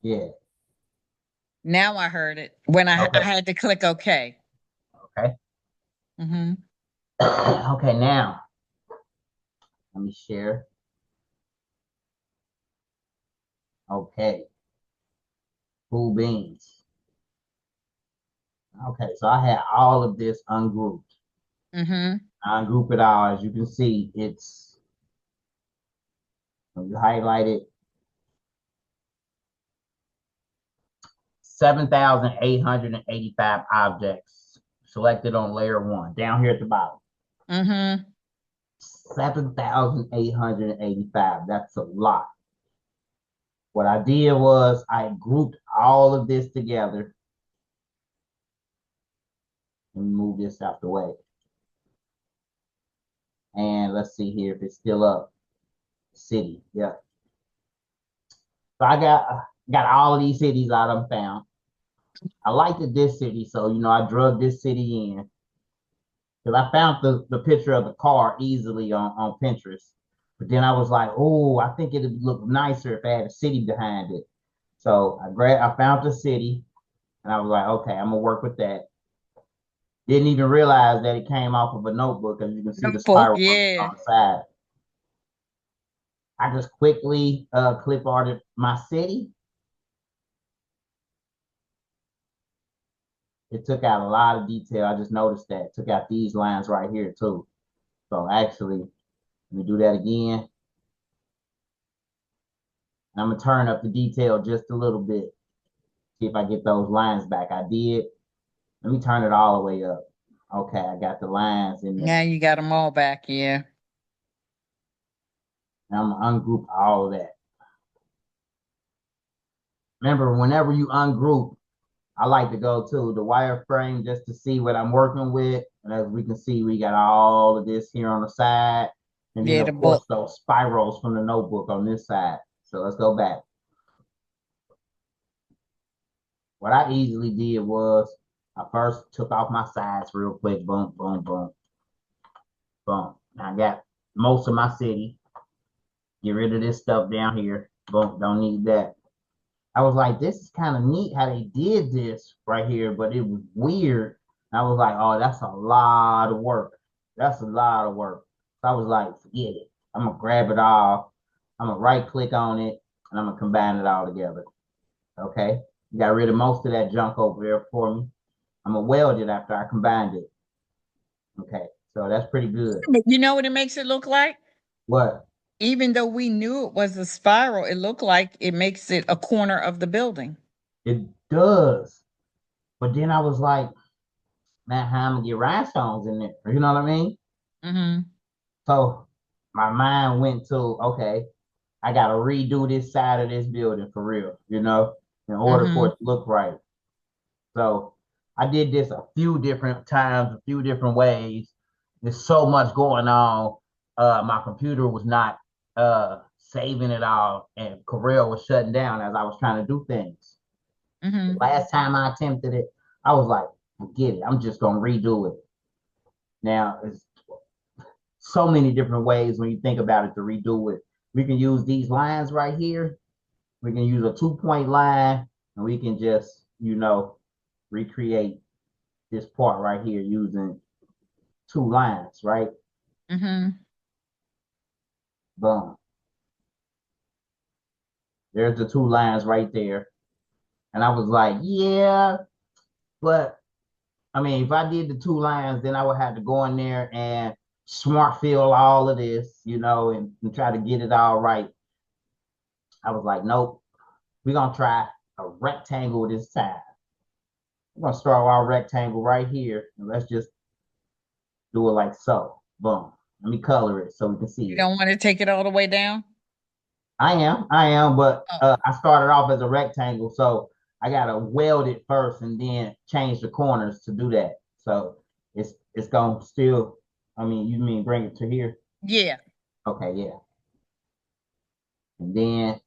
Yeah. Now I heard it when I Okay. had to click OK. Okay. Mm-hmm. Okay. Now let me share. Okay. Cool beans. Okay. So I had all of this ungrouped. Mm-hmm. I ungroup it all. As you can see, it's when you highlight it, 7,885 objects selected on layer one down here at the bottom. Mm-hmm. 7,885. That's a lot. What I did was I grouped all of this together. Let me move this out the way. And let's see here if it's still up. City. Yeah. So I got all of these cities out of found. I liked this city, so I drug this city in because I found the picture of the car easily on Pinterest. But then I was like, oh, I think it'd look nicer if I had a city behind it. So I found the city, and I was like, okay, I'm gonna work with that. Didn't even realize that it came off of a notebook, as you can see the Notebook, spiral yeah. on the side. I just quickly clip arted my city. It took out a lot of detail. I just noticed that. It took out these lines right here too. So actually, let me do that again. I'm gonna turn up the detail just a little bit. See if I get those lines back. I did. Let me turn it all the way up. Okay, I got the lines in there. Now you got them all back, yeah. Now I'm gonna ungroup all of that. Remember, whenever you ungroup, I like to go to the wireframe just to see what I'm working with. And as we can see, we got all of this here on the side. And then, Yeah, the of course, book. those spirals from the notebook on this side. So let's go back. What I easily did was I first took off my sides real quick. Boom, boom, boom, boom. Now I got most of my city. Get rid of this stuff down here. Boom, don't need that. I was like, this is kind of neat how they did this right here, but it was weird. I was like, oh, that's a lot of work. That's a lot of work. So I was like, forget it. I'm gonna grab it all. I'm gonna right click on it and I'm gonna combine it all together. Okay. Got rid of most of that junk over there for me. I'm gonna weld it after I combined it. Okay. So that's pretty good. But you know what it makes it look like? What? Even though we knew it was a spiral, it looked like it makes it a corner of the building. It does. But then I was like, man, how am I gonna get rhinestones in there? You know what I mean? Mm-hmm. So my mind went to, okay, I gotta redo this side of this building for real, in order for Mm-hmm. it to look right. So I did this a few different times, a few different ways. There's so much going on. My computer was not saving it all, and Corel was shutting down as I was trying to do things. The Mm-hmm. last time I attempted it, I was like, forget it. I'm just gonna redo it. Now it's so many different ways when you think about it to redo it. We can use these lines right here. We can use a 2-point line, and we can just, recreate this part right here using two lines, right? Mm-hmm. Boom. There's the two lines right there. And I was like, yeah, but I mean, if I did the two lines, then I would have to go in there and smart fill all of this, and try to get it all right. I was like, nope, we're gonna try a rectangle this time. We're gonna start our rectangle right here, and let's just do it like so. Boom. Let me color it so we can see You it. don't want to take it all the way down? I am, but Oh. I started off as a rectangle, so I gotta weld it first and then change the corners to do that. So it's gonna still. I mean, you mean bring it to here? Yeah. Okay, yeah, and then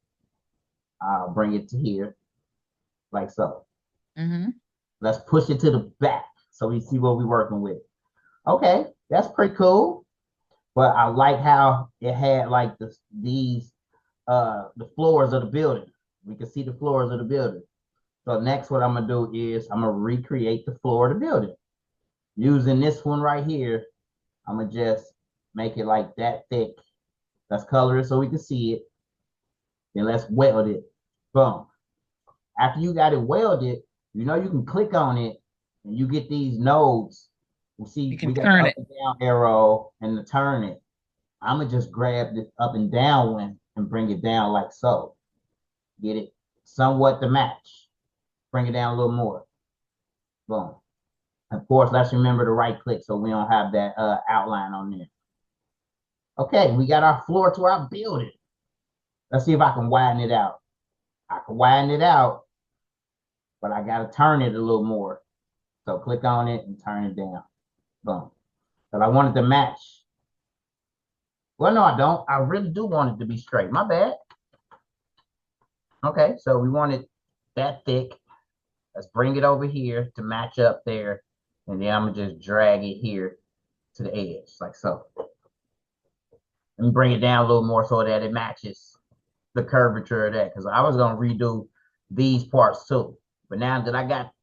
I'll bring it to here like so. Mm-hmm. Let's push it to the back so we see what we're working with. Okay, that's pretty cool. But I like how it had like these the floors of the building. We can see the floors of the building. So next, what I'm gonna do is I'm gonna recreate the floor of the building. Using this one right here, I'm gonna just make it like that thick. Let's color it so we can see it. Then let's weld it. Boom. After you got it welded, you know you can click on it and you get these nodes. You see, You we can got the turn up it. and down arrow and the turn it. I'm gonna just grab the up and down one and bring it down like so. Get it somewhat to match. Bring it down a little more. Boom. Of course, let's remember to right click so we don't have that outline on there. Okay, we got our floor to our building. Let's see if I can widen it out. I can widen it out, but I gotta turn it a little more. So click on it and turn it down. Boom. Because I want it to match. Well, no, I don't. I really do want it to be straight. My bad. Okay, so we want it that thick. Let's bring it over here to match up there. And then I'm gonna just drag it here to the edge, like so. Let me bring it down a little more so that it matches the curvature of that. Because I was gonna redo these parts too. But now that I got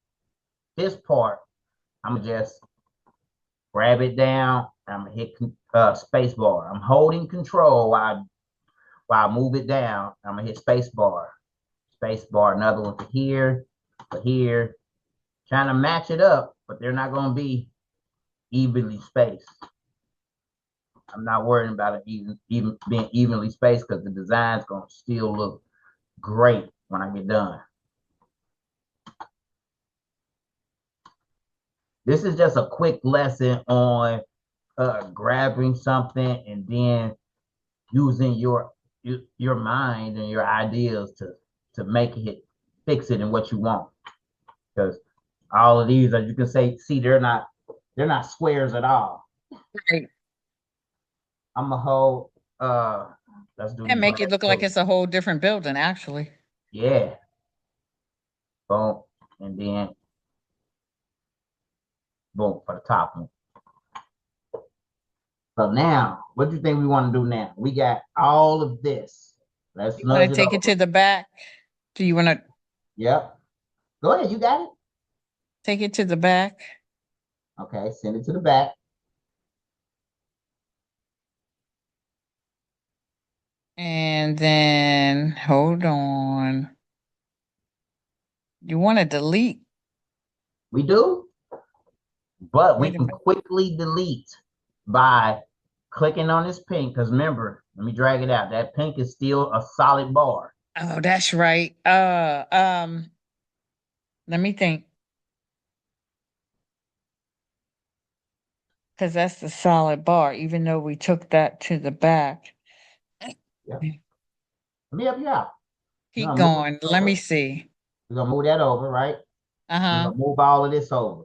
this part, I'm gonna just grab it down. I'm gonna hit space bar. I'm holding control while I move it down. I'm gonna hit space bar. Space bar, another one for here. Trying to match it up, but they're not gonna be evenly spaced. I'm not worrying about it even being evenly spaced because the design's gonna still look great when I get done. This is just a quick lesson on grabbing something and then using your mind and your ideas to make it fix it in what you want. Because all of these, as you can see, they're not squares at all. Right. I'm a whole let's do And these make it legs look like too. it's a whole different building, actually. Yeah. Boom. And then boom for the top one. So now, what do you think we want to do now? We got all of this. Let's You want nudge to it take it over. to the back? Do you want to Yep. Go ahead, you got it. take it to the back? Okay, send it to the back. And then hold on. You want to delete? We do, but we Wait a can minute. quickly delete by clicking on this pink. Because remember, let me drag it out. That pink is still a solid bar. Oh, that's right. Let me think. Because that's the solid bar, even though we took that to the back. Yep. Let me help you out. We're Keep gonna move going. it Let me over. see. We're gonna move that over, right? We're Uh-huh. gonna move all of this over.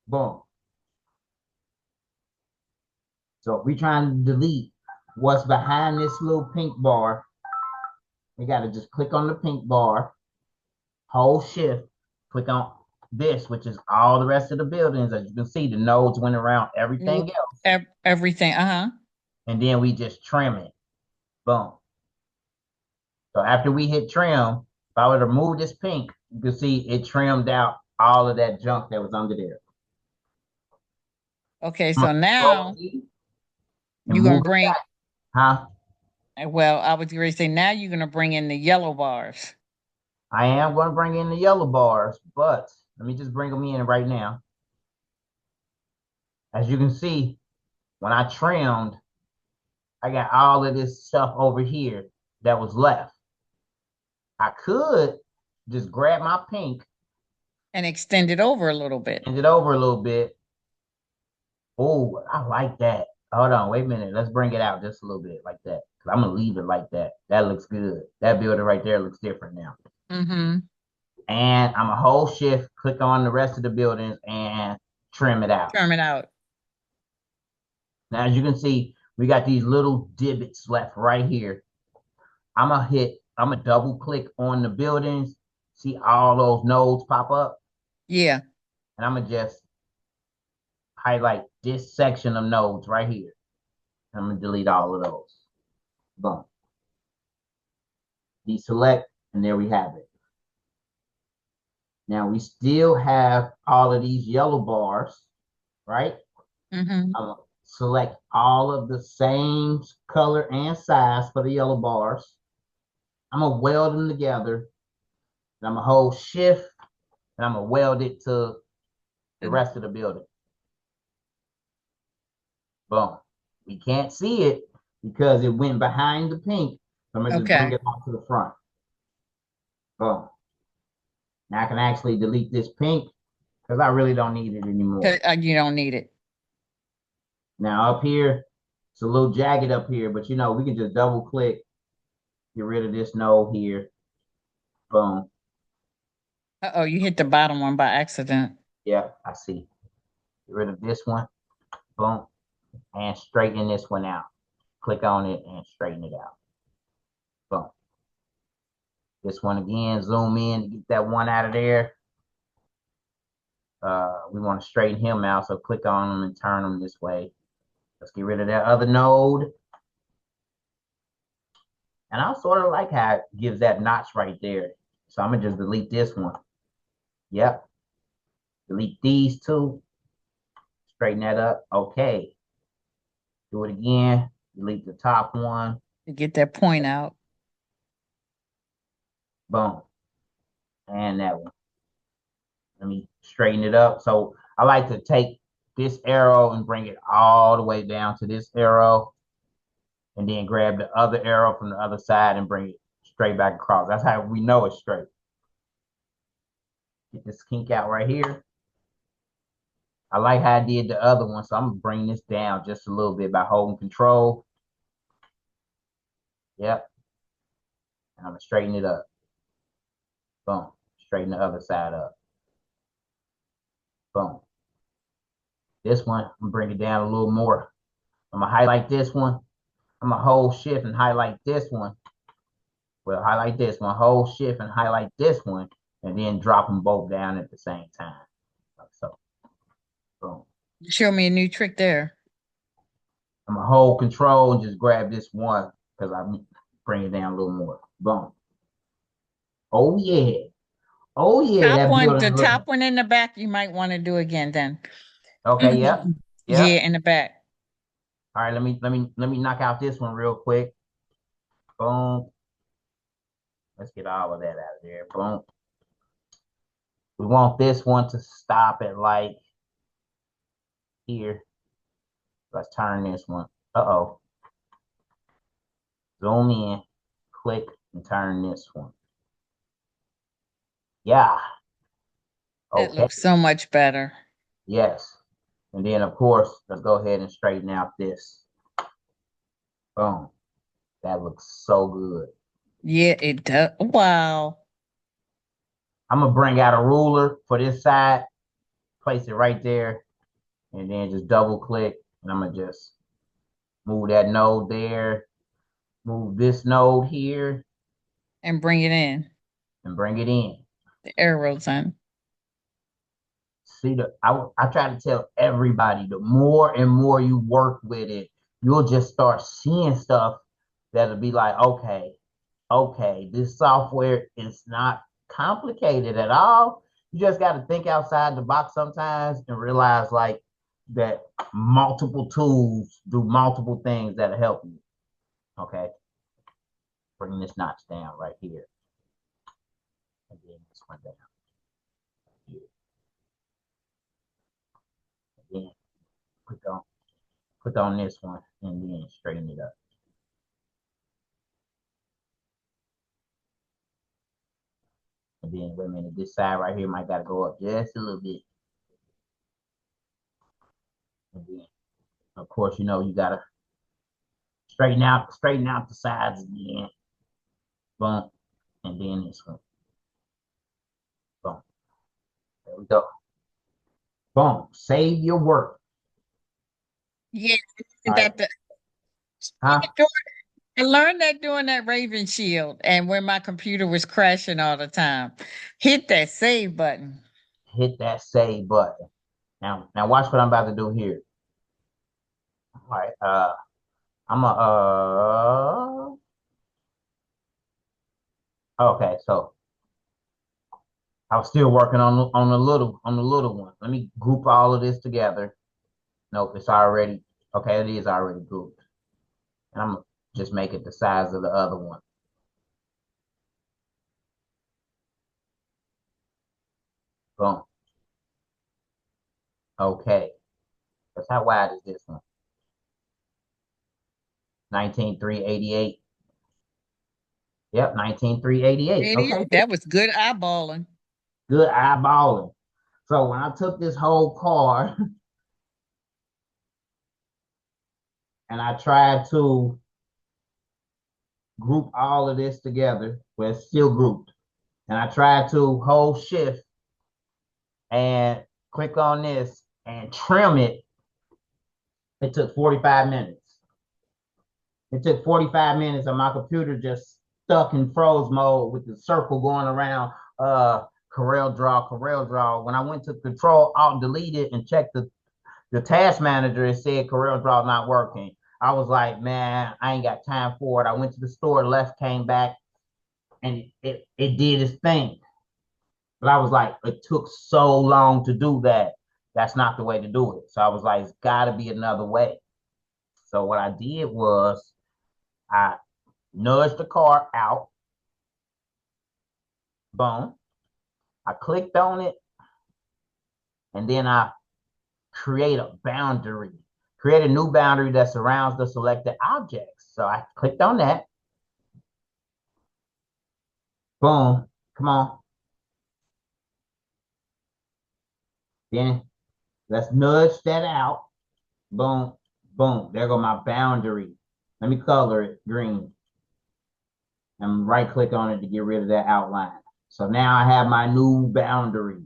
Boom. So if we trying to delete what's behind this little pink bar, we gotta just click on the pink bar, hold shift, click on this, which is all the rest of the buildings. As you can see, the nodes went around everything else. Everything. Uh-huh. And then we just trim it. Boom. So after we hit trim, if I were to move this pink, you can see it trimmed out all of that junk that was under there. Okay, I'm so gonna control now Z and you're gonna move it bring, back. Huh? well, I was going to say now you're gonna bring in the yellow bars. I am going to bring in the yellow bars, but let me just bring them in right now. As you can see, when I trimmed, I got all of this stuff over here that was left. I could just grab my pink, And extend it over a little bit. bend it over a little bit. Oh, I like that. Hold on, wait a minute. Let's bring it out just a little bit like that. Cause I'm gonna leave it like that. That looks good. That building right there looks different now. Mm-hmm. And I'm a hold shift, click on the rest of the buildings and trim it out. Trim it out. Now, as you can see, we got these little divots left right here. I'm gonna double click on the buildings, see all those nodes pop up, Yeah. and I'm gonna just highlight this section of nodes right here. I'm gonna delete all of those. Boom. Deselect, And there we have it. Now we still have all of these yellow bars, right? Mm-hmm. I'm gonna select all of the same color and size for the yellow bars. I'm gonna weld them together. And I'm gonna hold shift and I'm gonna weld it to the rest of the building. Boom. We can't see it because it went behind the pink. So I'm gonna just bring Okay. it off to the front. Boom. Now I can actually delete this pink because I really don't need it anymore. You don't need it. Now up here, it's a little jagged up here, but we can just double click, get rid of this node here. Boom. Uh-oh, you hit the bottom one by accident. Yeah, I see. Get rid of this one. Boom. And straighten this one out. Click on it and straighten it out. Boom. This one again, zoom in to get that one out of there. We want to straighten him out, so click on him and turn him this way. Let's get rid of that other node. And I sort of like how it gives that notch right there. So I'm going to just delete this one. Yep. Delete these two. Straighten that up. Okay. Do it again. Delete the top one. To get that point out. Boom. And that one. Let me straighten it up. So I like to take this arrow and bring it all the way down to this arrow. And then grab the other arrow from the other side and bring it straight back across. That's how we know it's straight. Get this kink out right here. I like how I did the other one, so I'm gonna bring this down just a little bit by holding control. Yep. And I'm gonna straighten it up. Boom. Straighten the other side up. Boom. This one, I'm gonna bring it down a little more. I'm gonna highlight this one. I'm gonna hold shift and highlight this one. Well, highlight this one, hold shift and highlight this one, and then drop them both down at the same time. Like so. Boom. Show me a new trick there. I'm gonna hold control and just grab this one because I bring it down a little more. Boom. Oh yeah. Oh yeah, Top that one, building the look. top one in the back, you might want to do again then. Okay, yep. Yeah, Yep. in the back. All right, let me knock out this one real quick. Boom. Let's get all of that out of there. Boom. We want this one to stop at like here. Let's turn this one. Uh-oh. Zoom in, click, and turn this one. Yeah. That Okay. looks so much better. Yes. And then of course, let's go ahead and straighten out this. Boom. That looks so good. Yeah, it does. Wow. I'm gonna bring out a ruler for this side, place it right there, and then just double click, and I'm gonna just move that node there, move this node here, And bring it in. and bring it in. The arrows in. See, I try to tell everybody, the more and more you work with it, you'll just start seeing stuff that'll be like, okay, this software is not complicated at all. You just got to think outside the box sometimes and realize like that multiple tools do multiple things that'll help you. Okay. Bring this notch down right here. And then this one down here. And then put on this one and then straighten it up. And then wait a minute, this side right here might gotta go up just a little bit. And then of course, you gotta straighten out the sides again. Boom. And then this one. Boom. There we go. Boom. Save your work. Yeah, All right. that the Huh? I learned that doing that Raven Shield and when my computer was crashing all the time. Hit that save button. Hit that save button. Now watch what I'm about to do here. All right. I'm Okay, so I was still working on the little one. Let me group all of this together. Nope, it's already okay. It is already grouped, and I'm gonna just make it the size of the other one. Boom. Okay, that's how wide is this one? 19,388. Yep, 19,388. Okay, That was good eyeballing. good eyeballing. So when I took this whole card and I tried to group all of this together, well, it's still grouped, and I tried to hold shift and click on this and trim it, it took 45 minutes. It took 45 minutes and my computer just stuck in froze mode with the circle going around Corel Draw. When I went to Control Alt Delete it and checked the task manager, it said Corel Draw not working. I was like, man, I ain't got time for it. I went to the store, left, came back, and it did its thing. But I was like, it took so long to do that. That's not the way to do it. So I was like, it's got to be another way. So what I did was I nudged the card out. Boom. I clicked on it, and then I create a boundary. Create a new boundary that surrounds the selected objects. So I clicked on that. Boom. Come on. Then let's nudge that out. Boom. Boom. There go my boundary. Let me color it green. And right click on it to get rid of that outline. So now I have my new boundary.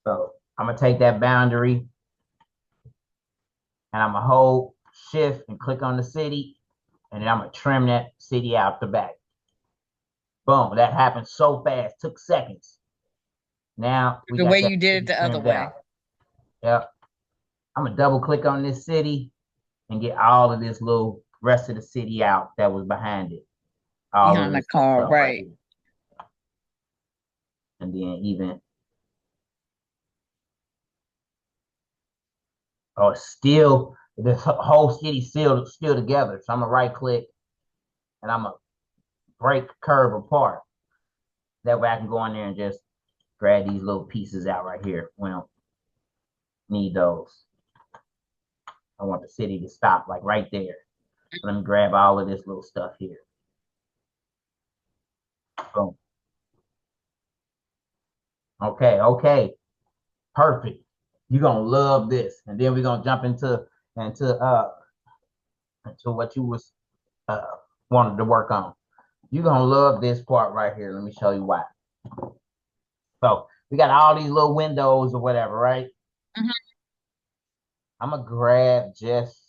So I'm gonna take that boundary and I'm gonna hold shift and click on the city, and then I'm gonna trim that city out the back. Boom, that happened so fast, took seconds. Now we The got way that you did it city the other trimmed way. out. Yep. I'm gonna double click on this city and get all of this little rest of the city out that was behind it. All of Behind the this car, stuff right right. here. And then even still this whole city still together. So I'm gonna right click and I'm gonna break curve apart. That way I can go in there and just grab these little pieces out right here. We don't need those. I want the city to stop like right there. Let me grab all of this little stuff here. Boom. Okay. Perfect. You're gonna love this. And then we're gonna jump into what you was uh wanted to work on. You're gonna love this part right here. Let me show you why. So we got all these little windows or whatever, right? Mhm. I'm gonna grab just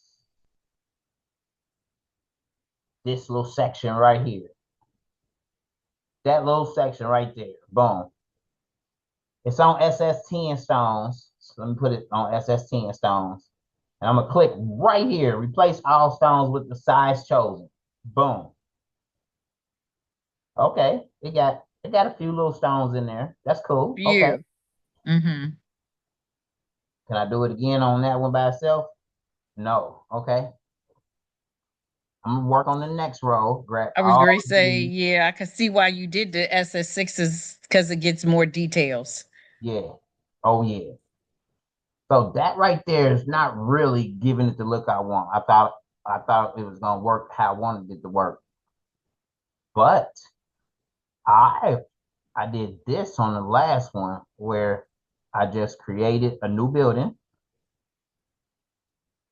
this little section right here. That little section right there. Boom. It's on SS10 stones. So let me put it on SS10 stones. And I'm gonna click right here. Replace all stones with the size chosen. Boom. Okay. It got a few little stones in there. That's cool. Okay. You. Mm-hmm. Can I do it again on that one by itself? No. Okay. I'm gonna work on the next row. Grab I was all going to of say, these. yeah, I can see why you did the SS6s because it gets more details. Yeah. Oh yeah. So that right there is not really giving it the look I want. I thought it was gonna work how I wanted it to work. But I I did this on the last one where I just created a new building,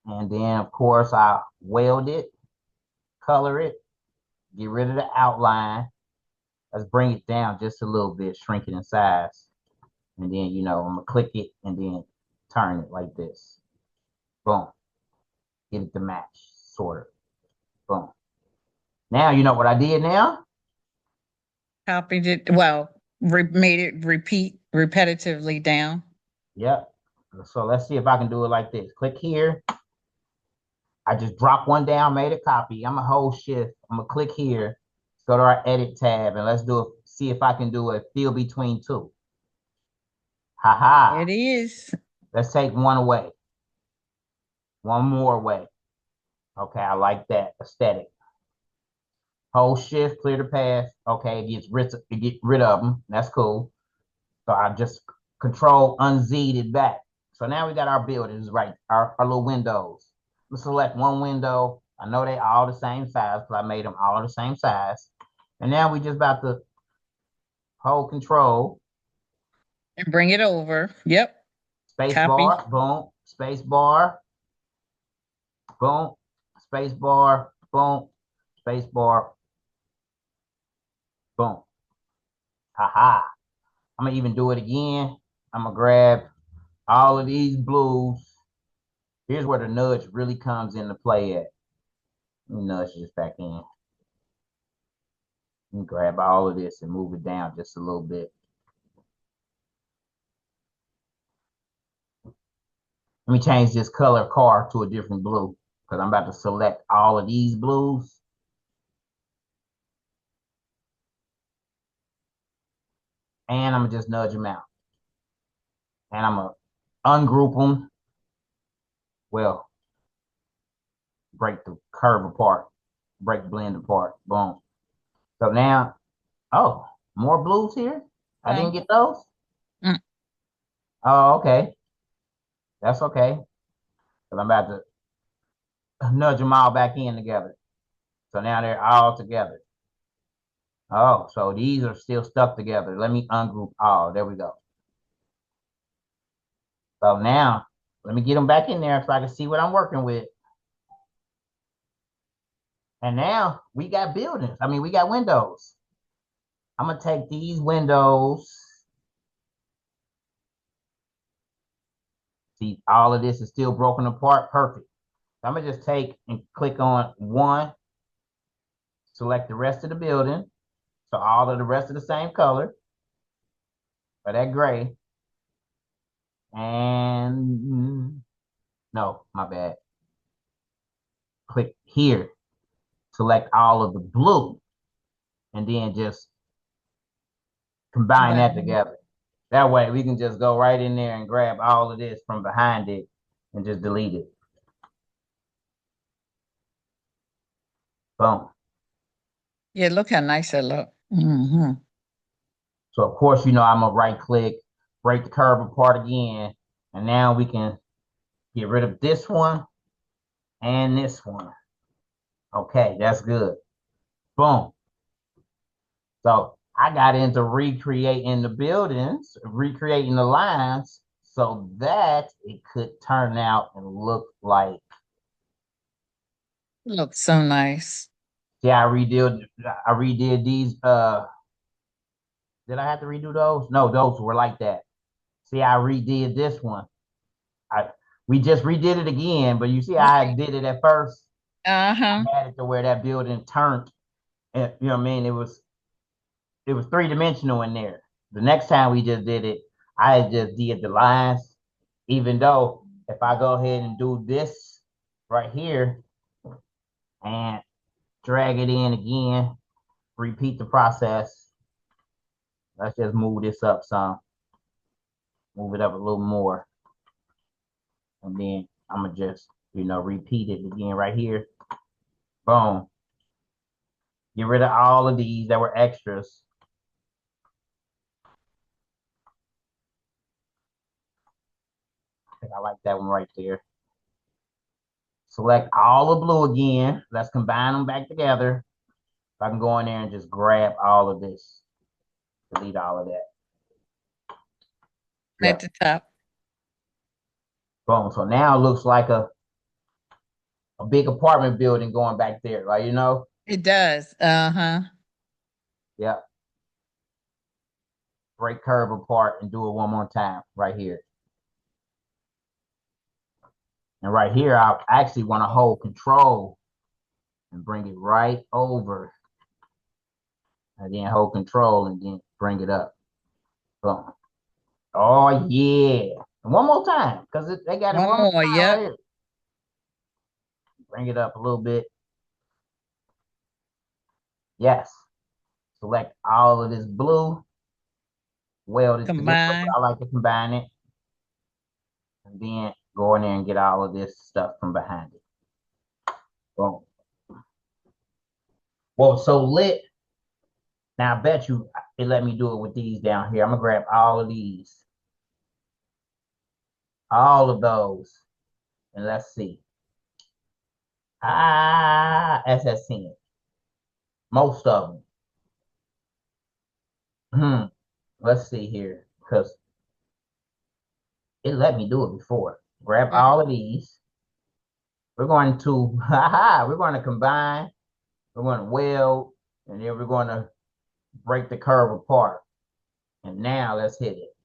and then of course I weld it, color it, get rid of the outline. Let's bring it down just a little bit, shrink it in size. And then I'm gonna click it and then turn it like this. Boom. Get it to match, sort of. Boom. Now you know what I did now? Copied it, well, made it repeat repetitively down. Yep. So let's see if I can do it like this. Click here. I just dropped one down, made a copy. I'm gonna hold shift. I'm gonna click here, Go to our edit tab and let's do it. See if I can do a fill between two. Haha. It is. Let's take one away. One more away. Okay, I like that aesthetic. Hold shift, clear the path. Okay, it gets rid of them. That's cool. So I just control unz'd it back. So now we got our buildings, right? Our little windows. Let's select one window. I know they all the same size because I made them all the same size. And now we just about to hold control. And bring it over. Yep. Space Copy. bar, boom, space bar, boom, space bar, boom, space bar, boom. Haha. I'm gonna even do it again. I'm gonna grab all of these blues. Here's where the nudge really comes into play at. Let me nudge this back in. And grab all of this and move it down just a little bit. Let me change this color car to a different blue because I'm about to select all of these blues. And I'm gonna just nudge them out. And I'm gonna ungroup them. Well, break the curve apart, break the blend apart. Boom. So now, oh, more blues here? I didn't get those? Mm. Oh, okay. That's okay. Because I'm about to nudge them all back in together. So now they're all together. Oh, so these are still stuck together. Let me ungroup all. There we go. So now, let me get them back in there so I can see what I'm working with. And now we got buildings. I mean, we got windows. I'm going to take these windows. See, all of this is still broken apart. Perfect. So I'm going to just take and click on one. Select the rest of the building. So all of the rest of the same color. Or that gray. And no, my bad. Click here. Select all of the blue. And then just combine that together. That way we can just go right in there and grab all of this from behind it and just delete it. Boom. Yeah, look how nice that look. Mm-hmm. So of course, I'm gonna right click, break the curve apart again, and now we can get rid of this one and this one. Okay, that's good. Boom. So I got into recreating the buildings, recreating the lines so that it could turn out and look like. Looks so nice. See, I redid these. Did I have to redo those? No, those were like that. See, I redid this one. I We just redid it again, but you see, I Okay. did it at first. Uh-huh. I had it to where that building turned, and you know what I mean. It was three-dimensional in there. The next time we just did it, I just did the lines. Even though if I go ahead and do this right here and drag it in again, repeat the process. Let's just move this up some, move it up a little more, and then I'm gonna just repeat it again right here. Boom. Get rid of all of these that were extras. I think I like that one right there. Select all the blue again. Let's combine them back together. So I can go in there and just grab all of this. Delete all of that. At Yeah. the top. Boom. So now it looks like a big apartment building going back there, right? It does. Uh-huh. Yeah. Break curve apart and do it one more time right here. And right here, I actually want to hold control and bring it right over. And then hold control and then bring it up. Boom. Oh, yeah. And one more time, because they got it one more Oh, time right yep. here. Bring it up a little bit. Yes. select all of this blue, weld it together. Combine. I like to combine it. And then go in there and get all of this stuff from behind it. Boom. Well, so lit. Now I bet you it let me do it with these down here. I'm gonna grab all of these. All of those. And let's see. SS10. Most of them. Let's see here. Because it let me do it before. Grab all of these. We're going to, we're going to combine. We're going to weld. And then we're going to break the curve apart. And now let's hit it.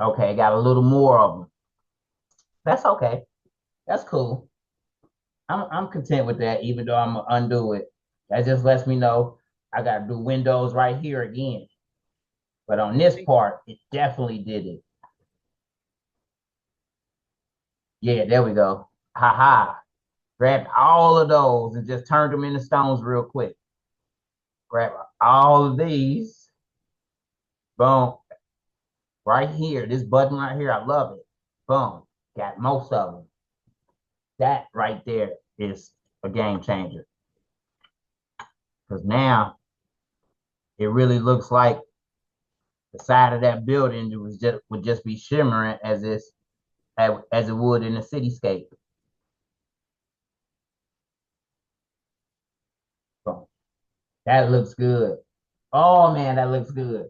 Okay, got a little more of them. That's okay. That's cool. I'm content with that, even though I'm gonna undo it. That just lets me know I gotta do windows right here again. But on this part, it definitely did it. Yeah, there we go. Haha. Grabbed all of those and just turned them into stones real quick. Grab all of these. Boom. Right here, this button right here, I love it. Boom. Got most of them. That right there is a game changer. Because now it really looks like the side of that building would just be shimmering as it would in a cityscape. Boom. That looks good. Oh man, that looks good.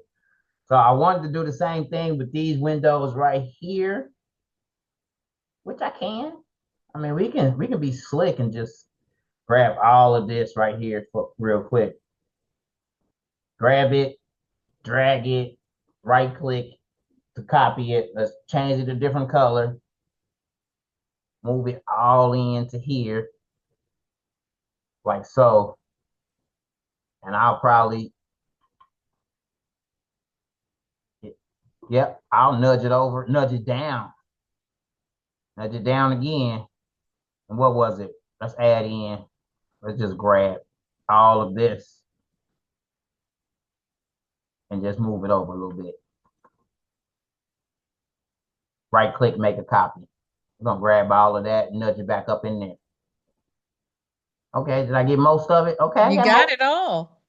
So I wanted to do the same thing with these windows right here, which I can. I mean, we can be slick and just grab all of this right here for real quick. Grab it, drag it, right click to copy it. Let's change it to a different color. Move it all into here, like so. And I'll probably, yep, I'll nudge it over, nudge it down again. And what was it? Let's add in, let's just grab all of this and just move it over a little bit. Right click, make a copy. We're gonna grab all of that and nudge it back up in there. Okay, did I get most of it? Okay, You got it all.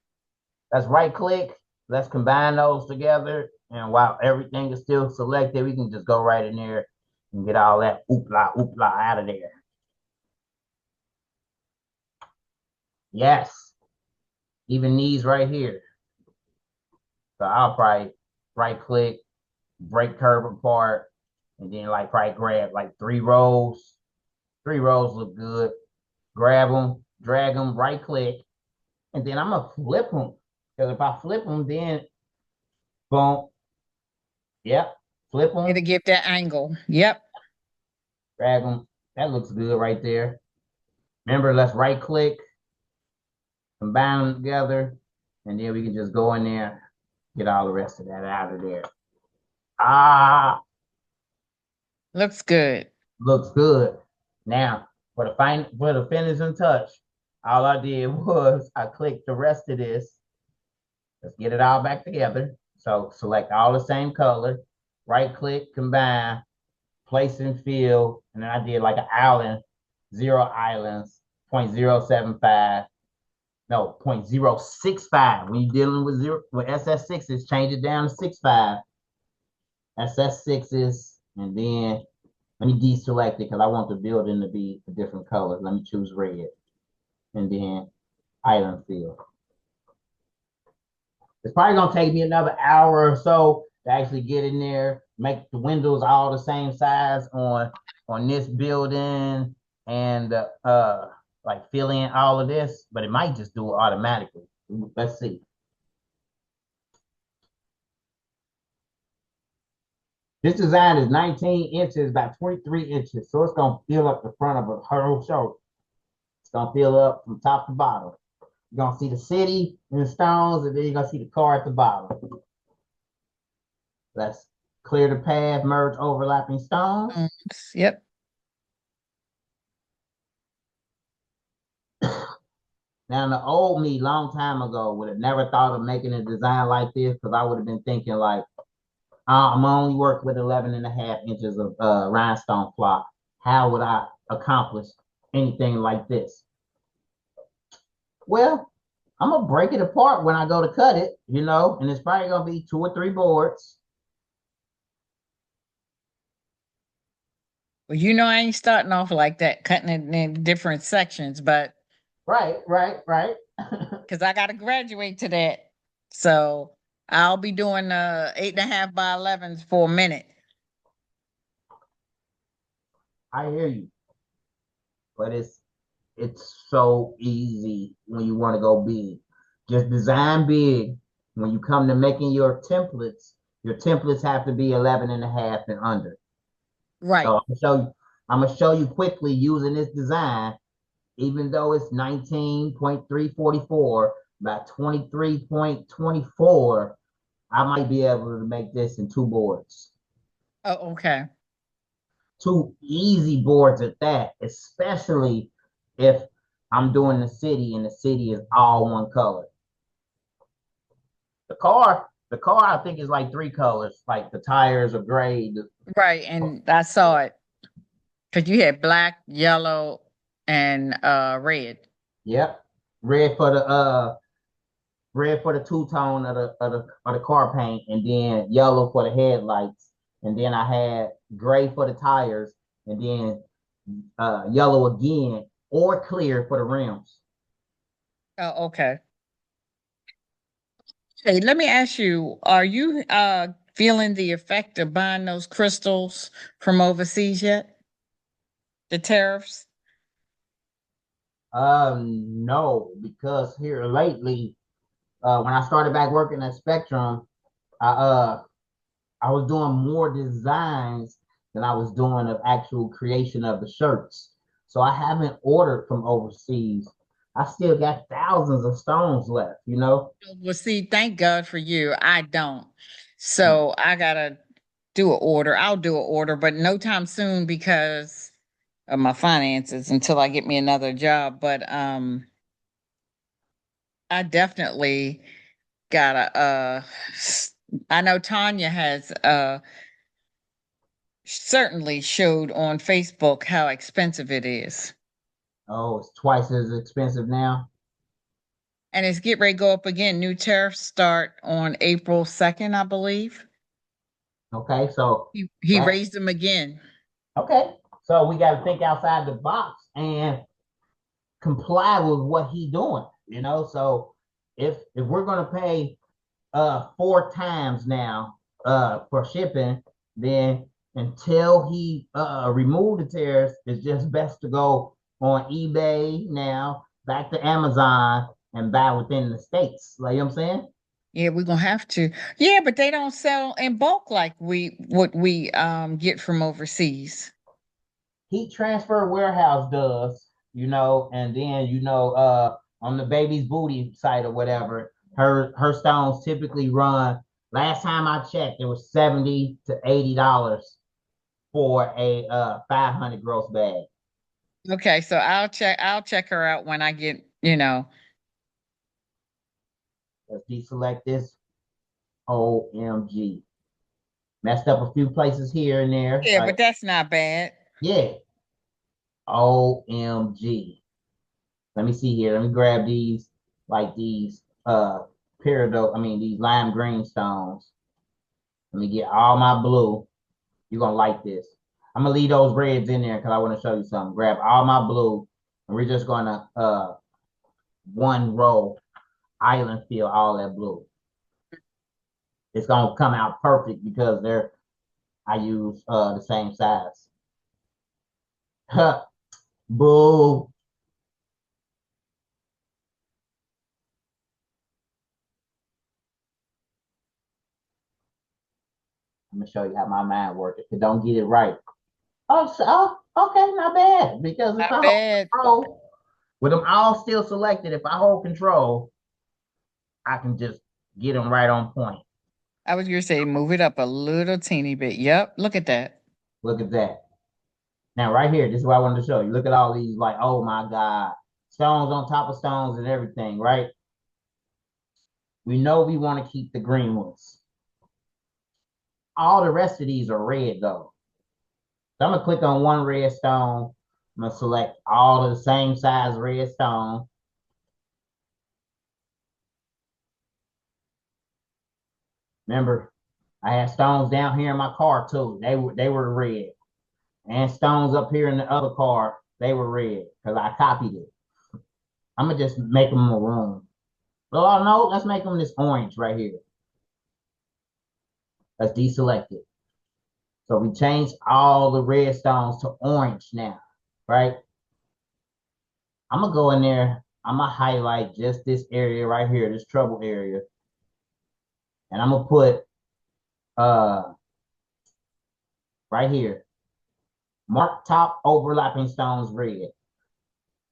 Let's right click. Let's combine those together. And while everything is still selected, we can just go right in there and get all that oopla out of there. Yes. Even these right here. So I'll probably right click, break curve apart, and then like probably grab like 3 rows. 3 rows look good. Grab them, drag them, right click, and then I'm gonna flip them. Because if I flip them, then boom. Yep. Flip them. It'll give that angle. Yep. Drag them. That looks good right there. Remember, let's right click, combine them together, and then we can just go in there, get all the rest of that out of there. Looks good. Looks good. Now, for the finishing touch, all I did was I clicked the rest of this. Let's get it all back together. So select all the same color, right click, combine, place and fill, and then I did like an island, 0 islands, 0.075. No, 0.065. When you're dealing with SS6s, change it down to 6.5. SS6s, and then let me deselect it because I want the building to be a different color. Let me choose red. And then island fill. It's probably gonna take me another hour or so to actually get in there, make the windows all the same size on this building and like fill in all of this, but it might just do it automatically. Let's see. This design is 19 inches by 23 inches, so it's gonna fill up the front of a whole show. It's gonna fill up from top to bottom. You're gonna see the city in the stones, and then you're gonna see the car at the bottom. Let's clear the path, merge overlapping stones. Yep. Now, the old me, long time ago, would have never thought of making a design like this because I would have been thinking like, I'm only work with 11 and a half inches of rhinestone flock. How would I accomplish anything like this? Well, I'm gonna break it apart when I go to cut it, and it's probably gonna be 2 or 3 boards. Well, I ain't starting off like that, cutting it in different sections, but Right, right, right. because I got to graduate to that. So I'll be doing 8.5 by 11s for a minute. I hear you, but it's so easy when you want to go big. Just design big. When you come to making your templates have to be 11 and a half and under. Right. So I'm gonna show you quickly using this design, even though it's 19.344 by 23.24, I might be able to make this in 2 boards. Oh, okay. 2 easy boards at that, especially if I'm doing the city and the city is all one color. The car I think is like 3 colors, like the tires are gray. Right. And I saw it because you had black, yellow, and red. Yep. Red for the two-tone of the car paint, and then yellow for the headlights, and then I had gray for the tires, and then yellow again or clear for the rims. Oh, okay. Hey, let me ask you, are you feeling the effect of buying those crystals from overseas yet? The tariffs? No, because here lately, when I started back working at Spectrum, I uh I was doing more designs than I was doing of actual creation of the shirts. So I haven't ordered from overseas. I still got thousands of stones left. Well, see, thank God for you. I don't. So I gotta do an order. I'll do an order, but no time soon because of my finances until I get me another job. But I definitely gotta I know Tanya has certainly showed on Facebook how expensive it is. Oh, it's twice as expensive now. And it's get ready to go up again. New tariffs start on April 2nd, I believe. Okay, so He that raised them again. okay. So we got to think outside the box and comply with what he's doing. So if we're gonna pay 4 times now for shipping, then until he remove the tariffs, it's just best to go on eBay now, back to Amazon and buy within the states. Like, you know what I'm saying? Yeah, we're gonna have to. Yeah, but they don't sell in bulk like we get from overseas. Heat transfer warehouse does, and then on the baby's booty site or whatever, her stones typically run. Last time I checked, it was $70 to $80 for a 500 gross bag. Okay, so I'll check her out when I get. Let's deselect this. OMG. Messed up a few places here and there. Yeah, Like, but that's not bad. yeah. OMG. Let me see here. Let me grab these these lime green stones. Let me get all my blue. You're gonna like this. I'm gonna leave those reds in there because I want to show you something. Grab all my blue, and we're just gonna one row island fill all that blue. It's gonna come out perfect because I use the same size. Boo. I'm gonna show you how my mind works. If it don't get it right, okay, not bad. Because if Not I hold bad. control, with them all still selected, if I hold control, I can just get them right on point. I was gonna say move it up a little teeny bit. Yep, look at that. Look at that. Now, right here, this is what I wanted to show you. Look at all these, like, oh my God, stones on top of stones and everything, right? We know we want to keep the green ones. All the rest of these are red though. So I'm gonna click on one red stone. I'm gonna select all of the same size red stone. Remember, I had stones down here in my car too. They were red. And stones up here in the other car, they were red because I copied it. I'm gonna just make them maroon. Well, no, let's make them this orange right here. Let's deselect it. So we changed all the red stones to orange now, right? I'm gonna go in there. I'm gonna highlight just this area right here, this trouble area, and I'm gonna put right here, mark top overlapping stones red.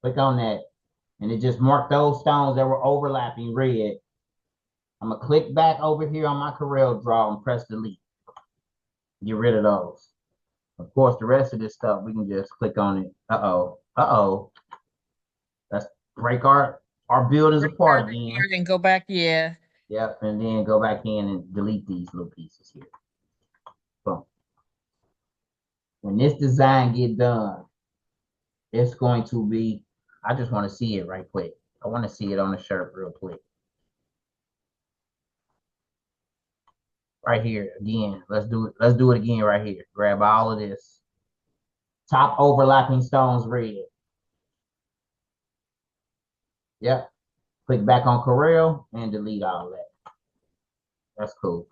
Click on that, and it just marked those stones that were overlapping red. I'm gonna click back over here on my Corel draw and press delete. Get rid of those. Of course, the rest of this stuff we can just click on it. Uh-oh. Let's break our buildings apart again. And go back, yeah. Yep, and then go back in and delete these little pieces here. Boom. When this design get done, it's going to be, I just want to see it right quick. I want to see it on the shirt real quick. Right here again. Let's do it. Let's do it again right here. Grab all of this. Top overlapping stones red. Yep. Click back on Corel and delete all that. That's cool.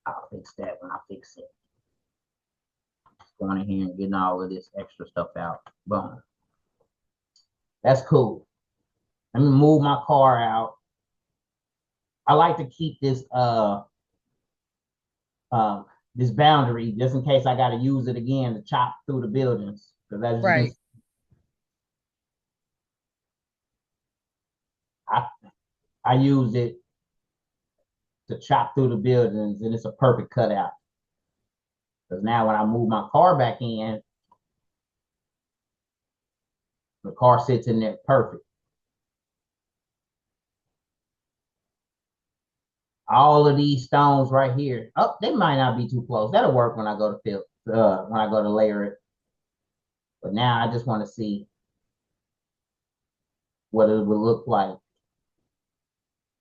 I'll fix that when I fix it. Just going in here and getting all of this extra stuff out. Boom. That's cool. Let me move my car out. I like to keep this boundary just in case I got to use it again to chop through the buildings. Because as you can see, I use it to chop through the buildings, and it's a perfect cutout. Because now when I move my car back in, the car sits in there perfect. All of these stones right here, oh, they might not be too close. That'll work when I go to fill, when I go to layer it. But now I just want to see what it would look like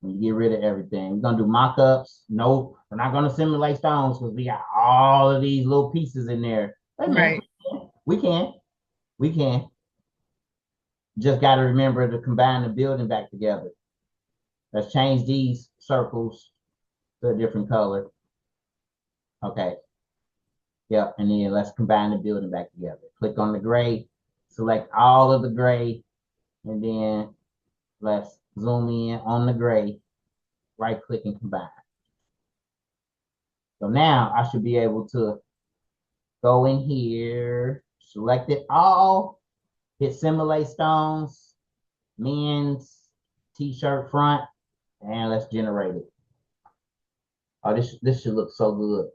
when you get rid of everything. We're gonna do mock-ups. No, we're not gonna simulate stones because we got all of these little pieces in there. Wait a minute, we can. We can. Just got to remember to combine the building back together. Let's change these circles to a different color. Okay. Yep. And then let's combine the building back together. Click on the gray, select all of the gray, and then let's zoom in on the gray, right click and combine. So now I should be able to go in here, select it all, hit simulate stones, men's t-shirt front, and let's generate it. Oh, this should look so good.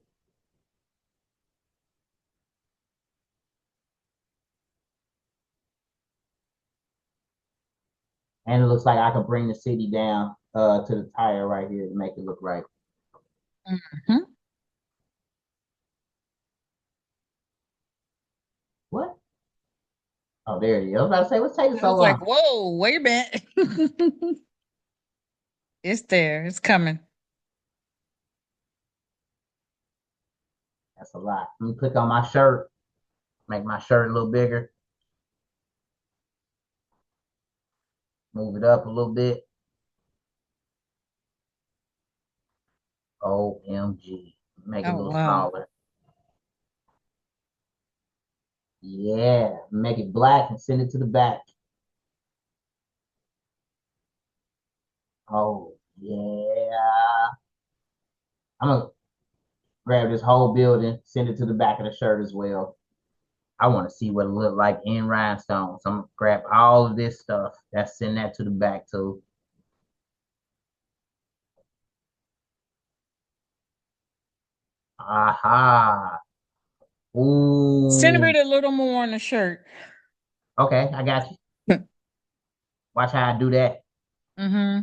And it looks like I can bring the city down to the tire right here to make it look right. Mm-hmm. What? Oh, there it is. I was about to say, what's taking so long? Like, whoa, wait a minute. It's there. It's coming. That's a lot. Let me click on my shirt. Make my shirt a little bigger. Move it up a little bit. OMG. Make it a little smaller. Yeah. Make it black and send it to the back. Oh, yeah. I'm going to grab this whole building, send it to the back of the shirt as well. I want to see what it look like in Rhinestones. I'm going to grab all of this stuff. Send that to the back too. Aha. Ooh. Center it a little more on the shirt. Okay, I got you. Watch how I do that. Mm-hmm.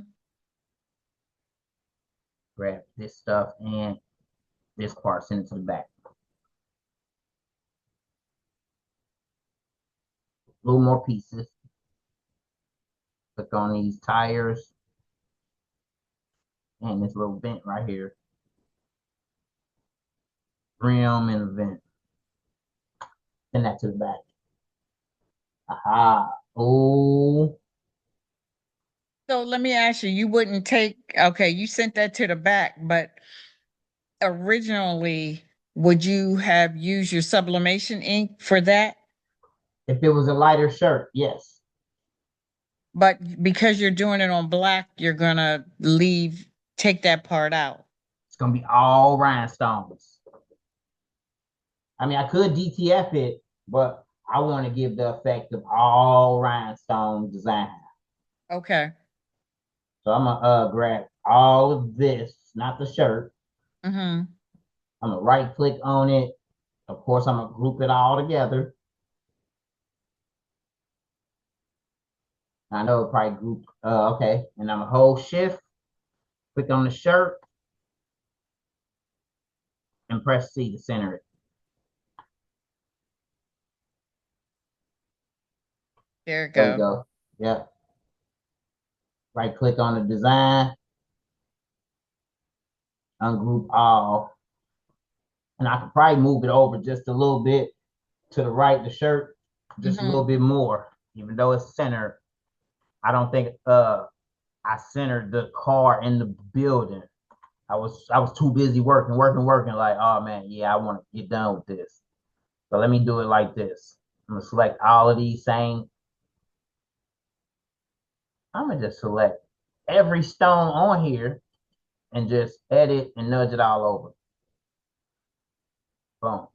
Grab this stuff and this part, send it to the back. A little more pieces. Click on these tires and this little vent right here. Rim and vent. Send that to the back. Aha. Oh, So let me ask you, you wouldn't take, okay, you sent that to the back, but originally, would you have used your sublimation ink for that? if it was a lighter shirt, yes. But because you're doing it on black, you're gonna take that part out. It's gonna be all rhinestones. I mean, I could DTF it, but I want to give the effect of all rhinestone design. Okay. So I'm gonna grab all of this, not the shirt. Mm-hmm. I'm gonna right click on it. Of course, I'm gonna group it all together. I know it probably group. Okay, and I'm gonna hold shift, click on the shirt, and press C to center it. There you There we go. go. Yep. Right click on the design, ungroup all, and I could probably move it over just a little bit to the right, the shirt, just a Mm-hmm. little bit more, even though it's centered. I don't think I centered the car in the building. I was too busy working. Like, oh man, yeah, I want to get done with this. So let me do it like this. I'm gonna select all of these same. I'm gonna just select every stone on here and just edit and nudge it all over. Boom.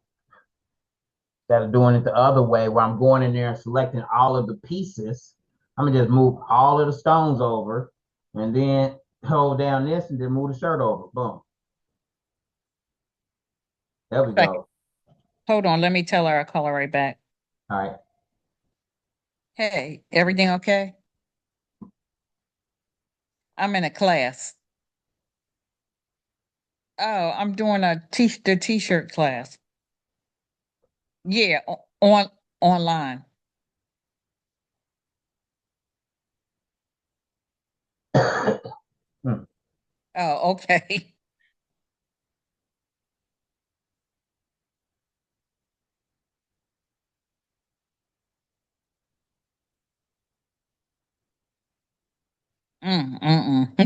Instead of doing it the other way where I'm going in there and selecting all of the pieces, I'm gonna just move all of the stones over and then hold down this and then move the shirt over. Boom. There we Second. go. Hold on, let me tell her I'll call her right back. All right. Hey, everything okay? I'm in a class. Oh, I'm doing the t-shirt class. Yeah, online. Hmm. Oh, okay.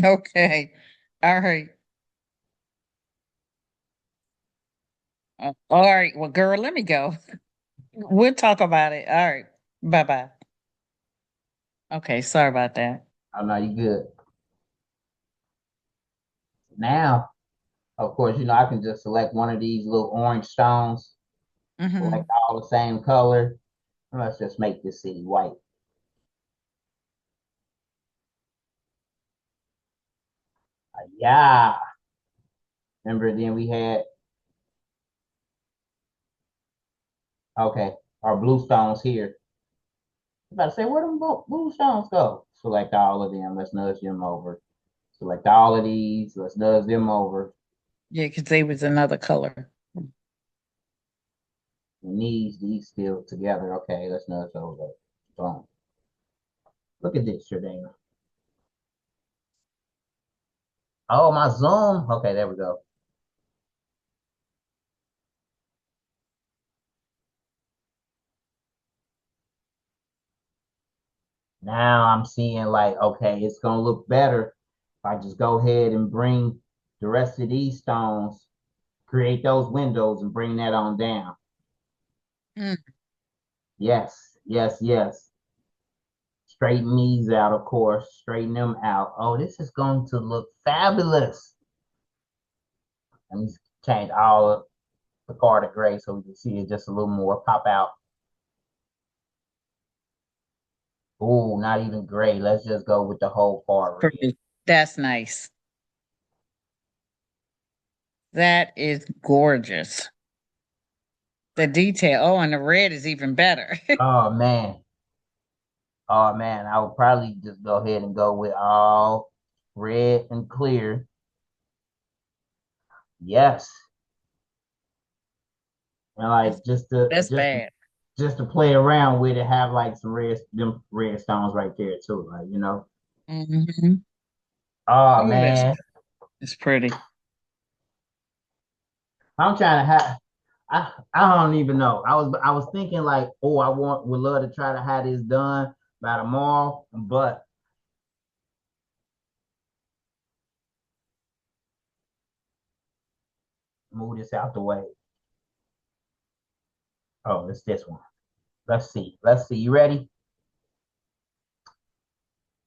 Okay. All right. All right. Well, girl, let me go. We'll talk about it. All right. Bye-bye. Okay, sorry about that. Oh no, you good. Now, of course, I can just select one of these little orange stones, Mm-hmm. select all the same color, and let's just make this city white. Yeah. Remember then we had, okay, our blue stones here. I was about to say, where them blue stones go? Select all of them. Let's nudge them over. Select all of these. Let's nudge them over. Yeah, because they was another color. And these still together. Okay, let's nudge those over. Boom. Look at this, Sherdana. Oh, my zoom. Okay, there we go. Now I'm seeing like, okay, it's gonna look better if I just go ahead and bring the rest of these stones, create those windows and bring that on down. Mm. Yes, yes, yes. Straighten these out, of course. Straighten them out. Oh, this is going to look fabulous. Let me change all of the car to gray so we can see it just a little more pop out. Oh, not even gray. Let's just go with the whole car red. Pretty. That's nice. That is gorgeous. The detail. Oh, and the red is even better. Oh man. Oh man, I would probably just go ahead and go with all red and clear. Yes. And That's like that's bad. just to play around with it, have like some red stones right there too. Like, you know. Hmm. Oh Oh, man. that's pretty. I'm trying to have I don't even know. I was thinking like, oh, would love to try to have this done by tomorrow, but move this out the way. Oh, it's this one. Let's see. Let's see. You ready?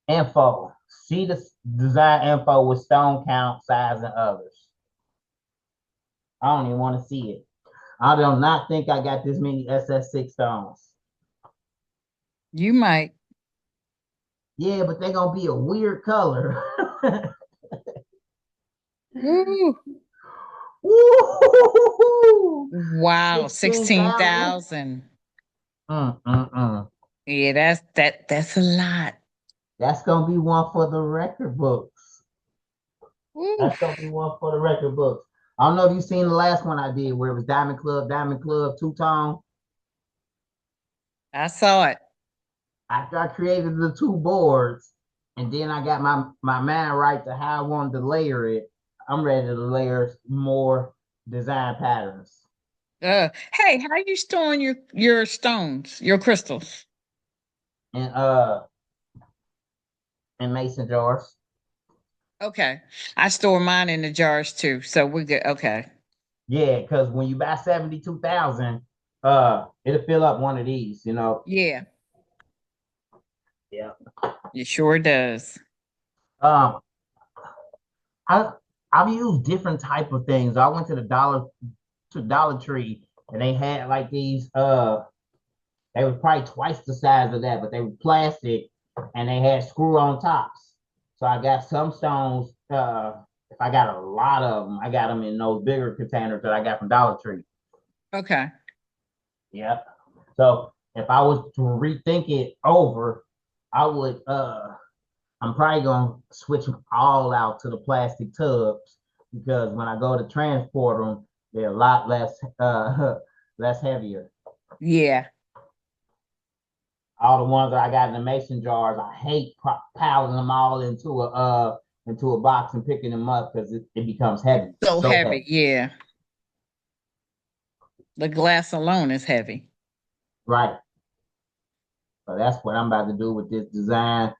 Info. See the design info with stone count, size, and others. I don't even want to see it. I do not think I got this many SS6 stones. You might. Yeah, but they're gonna be a weird color. Woo. Woo! Wow, 16,000. 16,000. Mm. Yeah, that's a lot. That's gonna be one for the record books. Woo. That's gonna be one for the record books. I don't know if you've seen the last one I did where it was Diamond Club, two tone. I saw it. After I created the two boards, and then I got my mind right to how I wanted to layer it. I'm ready to layer more design patterns Hey, how you storing your stones, your crystals? and in mason jars. Okay. I store mine in the jars too. So we're good. Okay. Yeah, because when you buy 72,000, it'll fill up one of these, you know. Yeah, Yeah. it sure does. Um, I I've used different type of things. I went to the Dollar Tree and they had like these they were probably twice the size of that, but they were plastic and they had screw on tops. So I got some stones. If I got a lot of them, I got them in those bigger containers that I got from Dollar Tree. Okay. Yeah. So if I was to rethink it over, I would I'm probably gonna switch them all out to the plastic tubs because when I go to transport them, they're a lot less less heavier. Yeah. All the ones that I got in the mason jars, I hate piling them all into a box and picking them up because it becomes heavy, So so heavy. heavy. Yeah. The glass alone is heavy. Right. So that's what I'm about to do with this design.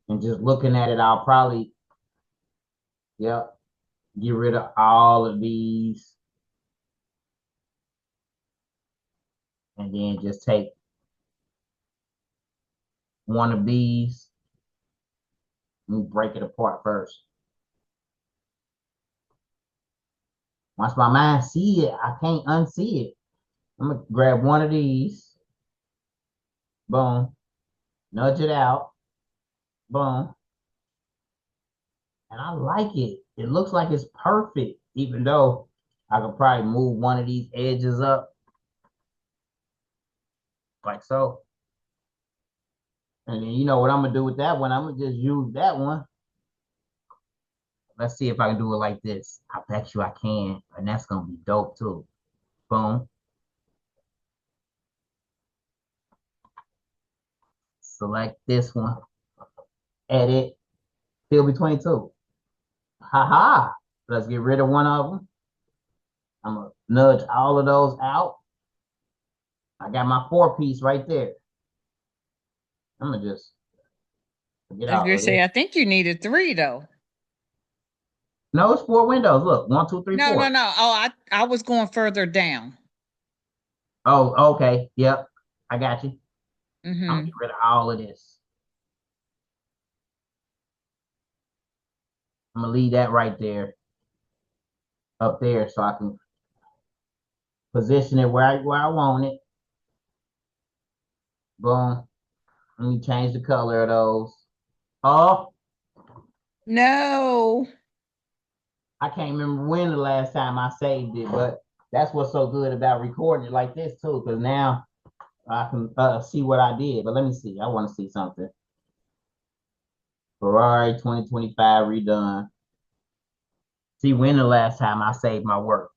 And just looking at it, I'll probably, yep, get rid of all of these and then just take one of these and break it apart first. Once my mind see it, I can't unsee it. I'm gonna grab one of these, boom, nudge it out, boom, and I like it. It looks like it's perfect, even though I could probably move one of these edges up like so. And then you know what I'm gonna do with that one? I'm gonna just use that one. Let's see if I can do it like this. I bet you I can, and that's gonna be dope too. Boom. Select this one. Edit. Fill between two. Haha. Let's get rid of one of them. I'm gonna nudge all of those out. I got my four piece right there. I'm gonna just get I was all gonna of say, this. I think you needed three though. No, it's four windows. Look, one, two, three, No, no, four. no. Oh, I was going further down. Oh, okay. Yep. I got you. I'm gonna Mm-hmm. get rid of all of this. I'm gonna leave that right there, up there, so I can position it where I want it. Boom. Let me change the color of those. Oh, No. I can't remember when the last time I saved it, but that's what's so good about recording it like this too, because now I can see what I did, but let me see. I want to see something. Ferrari 2025 redone. See, when the last time I saved my work?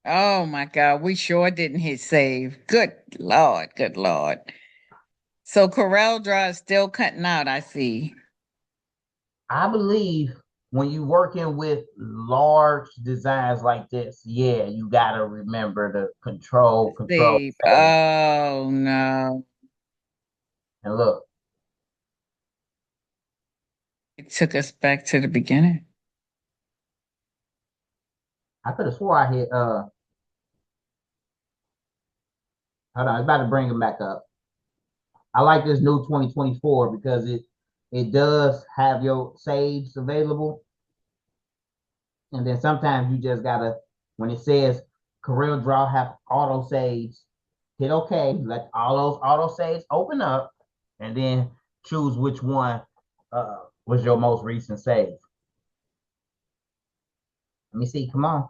Oh my God, we sure didn't hit save. Good Lord, good Lord. So Corel Draw is still cutting out, I see. I believe when you working with large designs like this, yeah, you gotta remember to control, Save. save. Oh no. And look, It took us back to the beginning. I could have swore I hit hold on, it's about to bring them back up. I like this new 2024 because it does have your saves available. And then sometimes you just gotta, when it says Corel Draw have auto saves, hit OK, let all those auto saves open up, and then choose which one was your most recent save. Let me see, come on.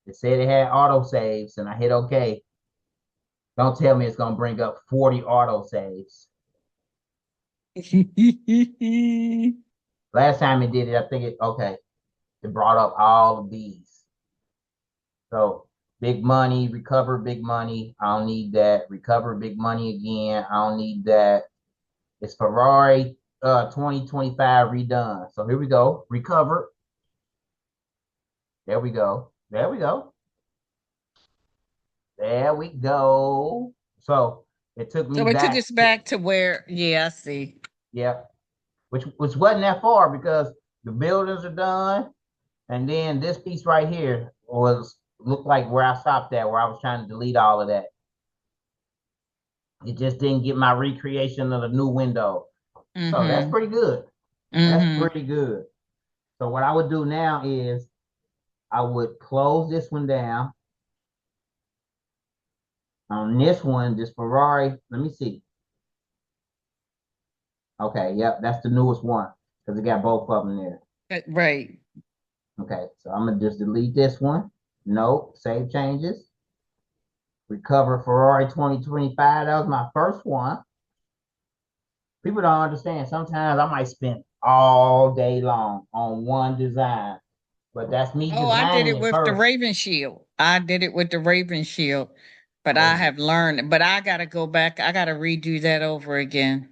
It said it had auto saves, and I hit OK. Don't tell me it's gonna bring up 40 auto saves. Last time it did it, I think it brought up all of these. So big money, recover big money. I don't need that. Recover big money again. I don't need that. It's Ferrari 2025 redone. So here we go. Recover. There we go. There we go. There we go. So it took me So it took back us to, back to where, yeah, I see. yeah, which wasn't that far because the buildings are done. And then this piece right here was looked like where I stopped at, where I was trying to delete all of that. It just didn't get my recreation of the new window. So that's Mm-hmm. pretty good. That's Mm-hmm. pretty good. So what I would do now is I would close this one down. On this one, this Ferrari, let me see. Okay, yep, that's the newest one because it got both of them there. Right. Okay, so I'm gonna just delete this one. Nope, save changes. Recover Ferrari 2025. That was my first one. People don't understand. Sometimes I might spend all day long on one design, but that's me Oh, I did designing it it with the first. Raven Shield. I did it with the Raven Shield, but I Oh, have learned, but I got to go back. I got to redo that over again.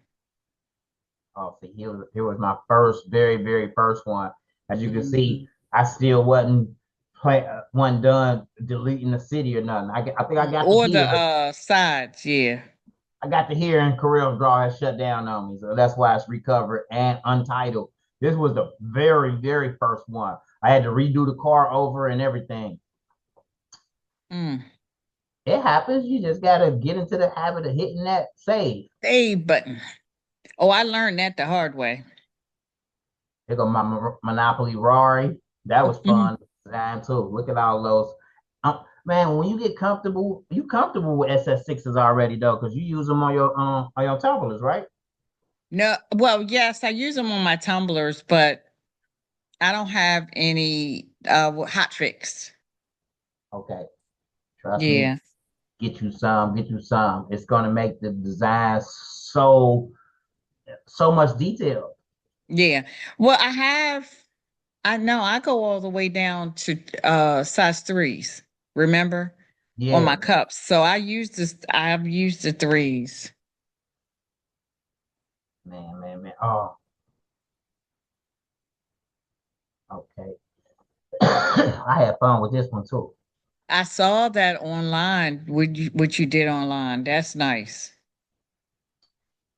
oh, see, here was my first, very, very first one. As you can see, Mhm. I still wasn't done deleting the city or nothing. I think I got to Or the here. sides, yeah. I got to here, and Corel Draw has shut down on me, so that's why it's recovered and untitled. This was the very, very first one. I had to redo the car over and everything. Mm. It happens. You just gotta get into the habit of hitting that save. Save button. Oh, I learned that the hard way. Here go my Monopoly Rari. That was Mhm. fun design too. Look at all those. Man, when you get comfortable, you comfortable with SS6s already though, because you use them on your tumblers, right? No, well, yes, I use them on my tumblers, but I don't have any Hotfix. Okay, trust me. Yeah. Get you some. Get you some. It's gonna make the design so much detail. Yeah. Well, I know I go all the way down to size threes, remember? On my Yeah, cups. So I've used the threes. man. Oh, okay. I had fun with this one too. I saw that online, what you did online. That's nice.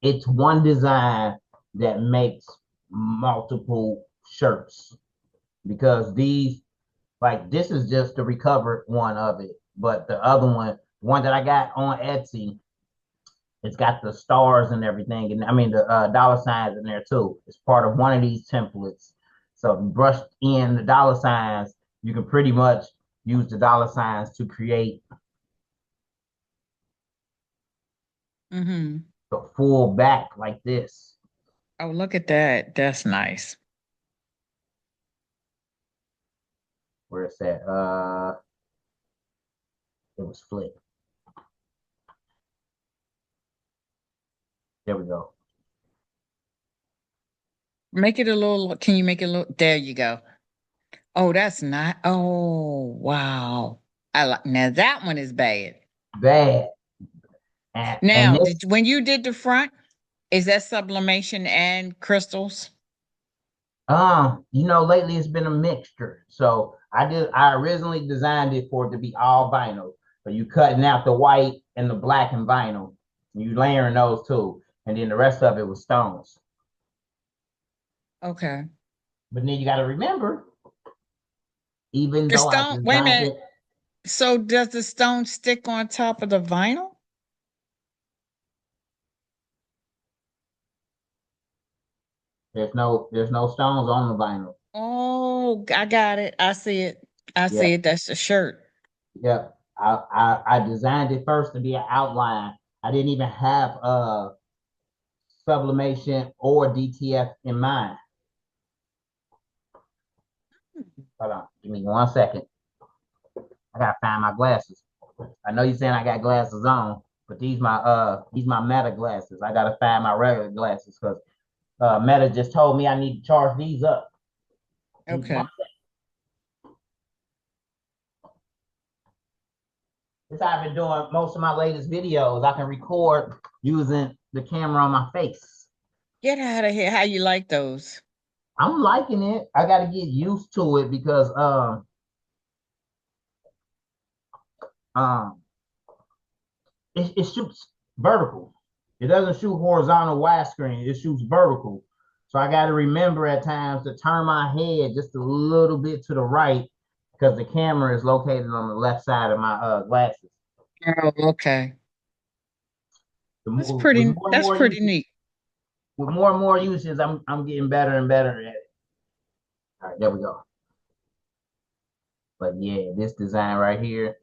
It's one design that makes multiple shirts because this is just the recovered one of it, but the other one that I got on Etsy, it's got the stars and everything, and I mean the dollar signs in there too. It's part of one of these templates. So if you brush in the dollar signs, you can pretty much use the dollar signs to create Mm-hmm. the full back like this. Oh, look at that. That's nice. Where it's at. It was flipped. There we go. Make it a little. Can you make it a little? There you go. Oh, that's not. Oh, wow. I like now that one is bad. Bad. And Now, this, when you did the front, is that sublimation and crystals? lately it's been a mixture. So I originally designed it for it to be all vinyl, but you cutting out the white and the black and vinyl, and you layering those two, and then the rest of it was stones. Okay. But then you got to remember, even The though I stone. Wait a designed minute. it, So does the stone stick on top of the vinyl? there's no stones on the vinyl. Oh, I got it. I see it. I Yeah, see it. That's the shirt. yeah. I designed it first to be an outline. I didn't even have sublimation or DTF in mind. Hold on, give me 1 second. I gotta find my glasses. I know you're saying I got glasses on, but these my Meta glasses. I gotta find my regular glasses because Meta just told me I need to charge these up. Okay. This how I've been doing most of my latest videos. I can record using the camera on my face. Get out of here. How you like those? I'm liking it. I got to get used to it because um it shoots vertical. It doesn't shoot horizontal widescreen. It shoots vertical. So I got to remember at times to turn my head just a little bit to the right because the camera is located on the left side of my glasses. Oh, okay. The That's more, with pretty. more and That's more pretty uses, neat. with more and more uses, I'm getting better and better at it. All right, there we go. But yeah, this design right here,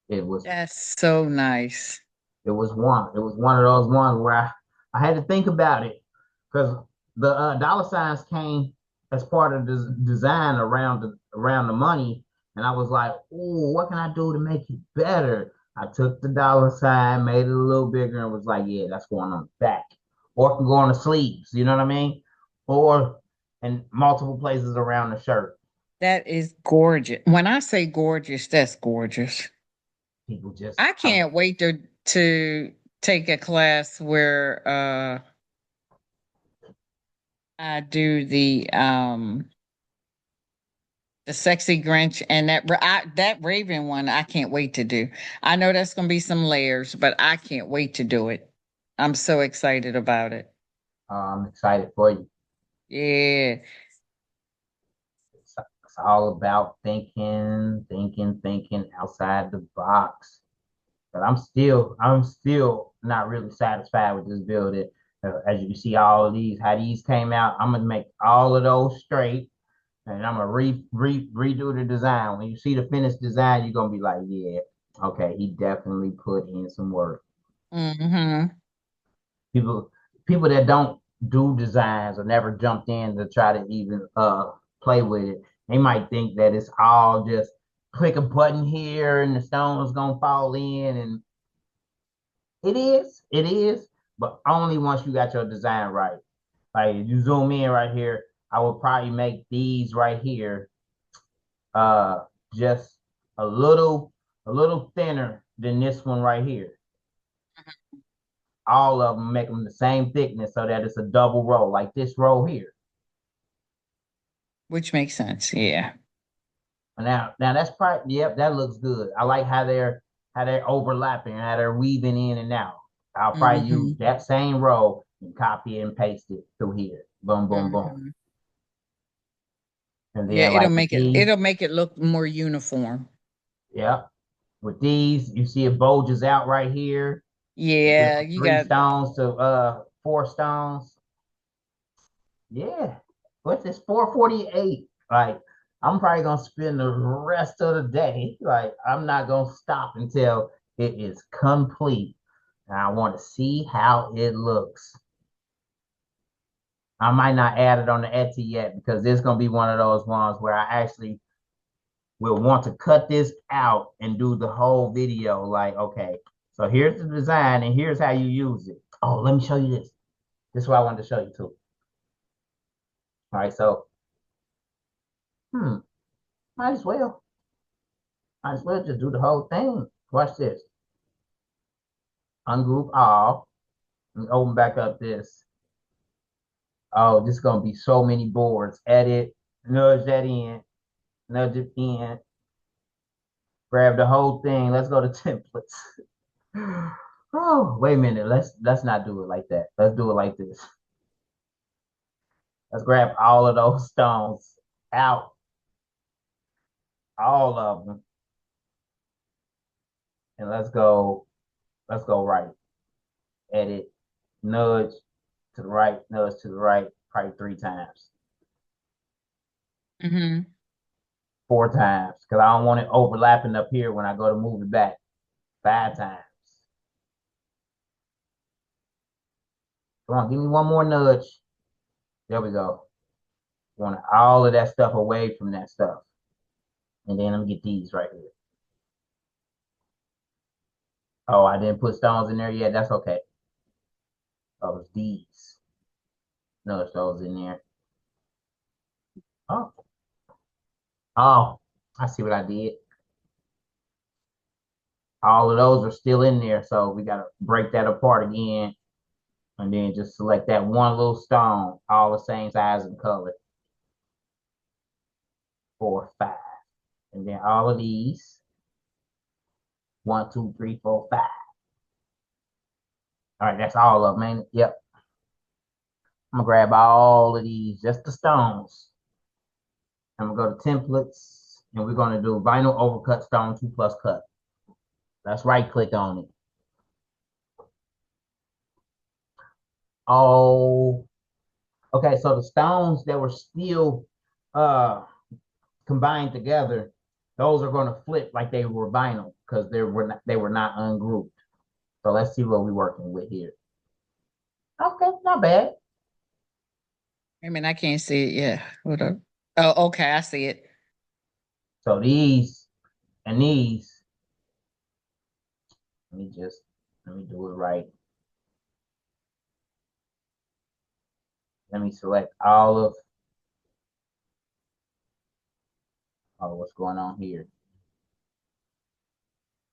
it was That's so nice. it was one of those ones where I had to think about it because the dollar signs came as part of the design around the money, and I was like, oh, what can I do to make it better? I took the dollar sign, made it a little bigger, and was like, yeah, that's going on the back, or it can go on the sleeves. You know what I mean? Or in multiple places around the shirt. That is gorgeous. When I say gorgeous, that's gorgeous. People just I can't wait to take a class where I do the sexy Grinch and that Raven one. I can't wait to do. I know that's going to be some layers, but I can't wait to do it. I'm so excited about it. I'm excited for you. Yeah. It's all about thinking outside the box. But I'm still not really satisfied with this building. As you can see, all of these, how these came out, I'm gonna make all of those straight, and I'm gonna redo the design. When you see the finished design, you're gonna be like, yeah, okay, he definitely put in some work. Mm-hmm. People, people that don't do designs or never jumped in to try to even play with it, they might think that it's all just click a button here and the stone is gonna fall in, and it is, but only once you got your design right. Like if you zoom in right here, I would probably make these right here uh just a little a little thinner than this one right here. All of them make them the same thickness so that it's a double row, like this row here. Which makes sense. Yeah. Now that's probably, yep, that looks good. I like how they're overlapping, how they're weaving in and out. I'll probably use Mm-hmm. that same row and copy and paste it through here. Boom, boom, boom. Mm-hmm. And Yeah, then like with these, it'll make it look more uniform. yeah, with these, you see it bulges out right here. It went Yeah, from you three got stones to 4 stones. Yeah. What's this? 448. Like, I'm probably gonna spend the rest of the day. Like, I'm not gonna stop until it is complete. And I want to see how it looks. I might not add it on the Etsy yet because it's gonna be one of those ones where I actually will want to cut this out and do the whole video. Like, okay, so here's the design and here's how you use it. Oh, let me show you this. This is what I wanted to show you too. All right, so might as well. Might as well just do the whole thing. Watch this. Ungroup all. And open back up this. Oh, this is gonna be so many boards. Edit, nudge that in, nudge it in, grab the whole thing. Let's go to templates. Oh, wait a minute. Let's not do it like that. Let's do it like this. Let's grab all of those stones out. All of them. And let's go right. Edit, nudge to the right, nudge to the right, probably 3 times. Mm-hmm. 4 times. Because I don't want it overlapping up here when I go to move it back. 5 times. Come on, give me one more nudge. There we go. Want all of that stuff away from that stuff. And then I'm gonna get these right here. Oh, I didn't put stones in there yet. That's okay. Oh, it's these. Nudge those in there. Oh. Oh, I see what I did. All of those are still in there. So we gotta break that apart again. And then just select that one little stone, all the same size and color. 4, 5. And then all of these. 1, 2, 3, 4, 5. All right, that's all of them, man. Yep. I'm gonna grab all of these, just the stones. I'm gonna go to templates, and we're gonna do vinyl overcut stone 2 plus cut. Let's right click on it. Oh, okay. So the stones that were still combined together, those are gonna flip like they were vinyl because they were not ungrouped. So let's see what we're working with here. Okay, not bad. I mean, I can't see it. Yeah. Hold up. Oh, okay. I see it. So these and these, let me do it right. Let me select all of what's going on here.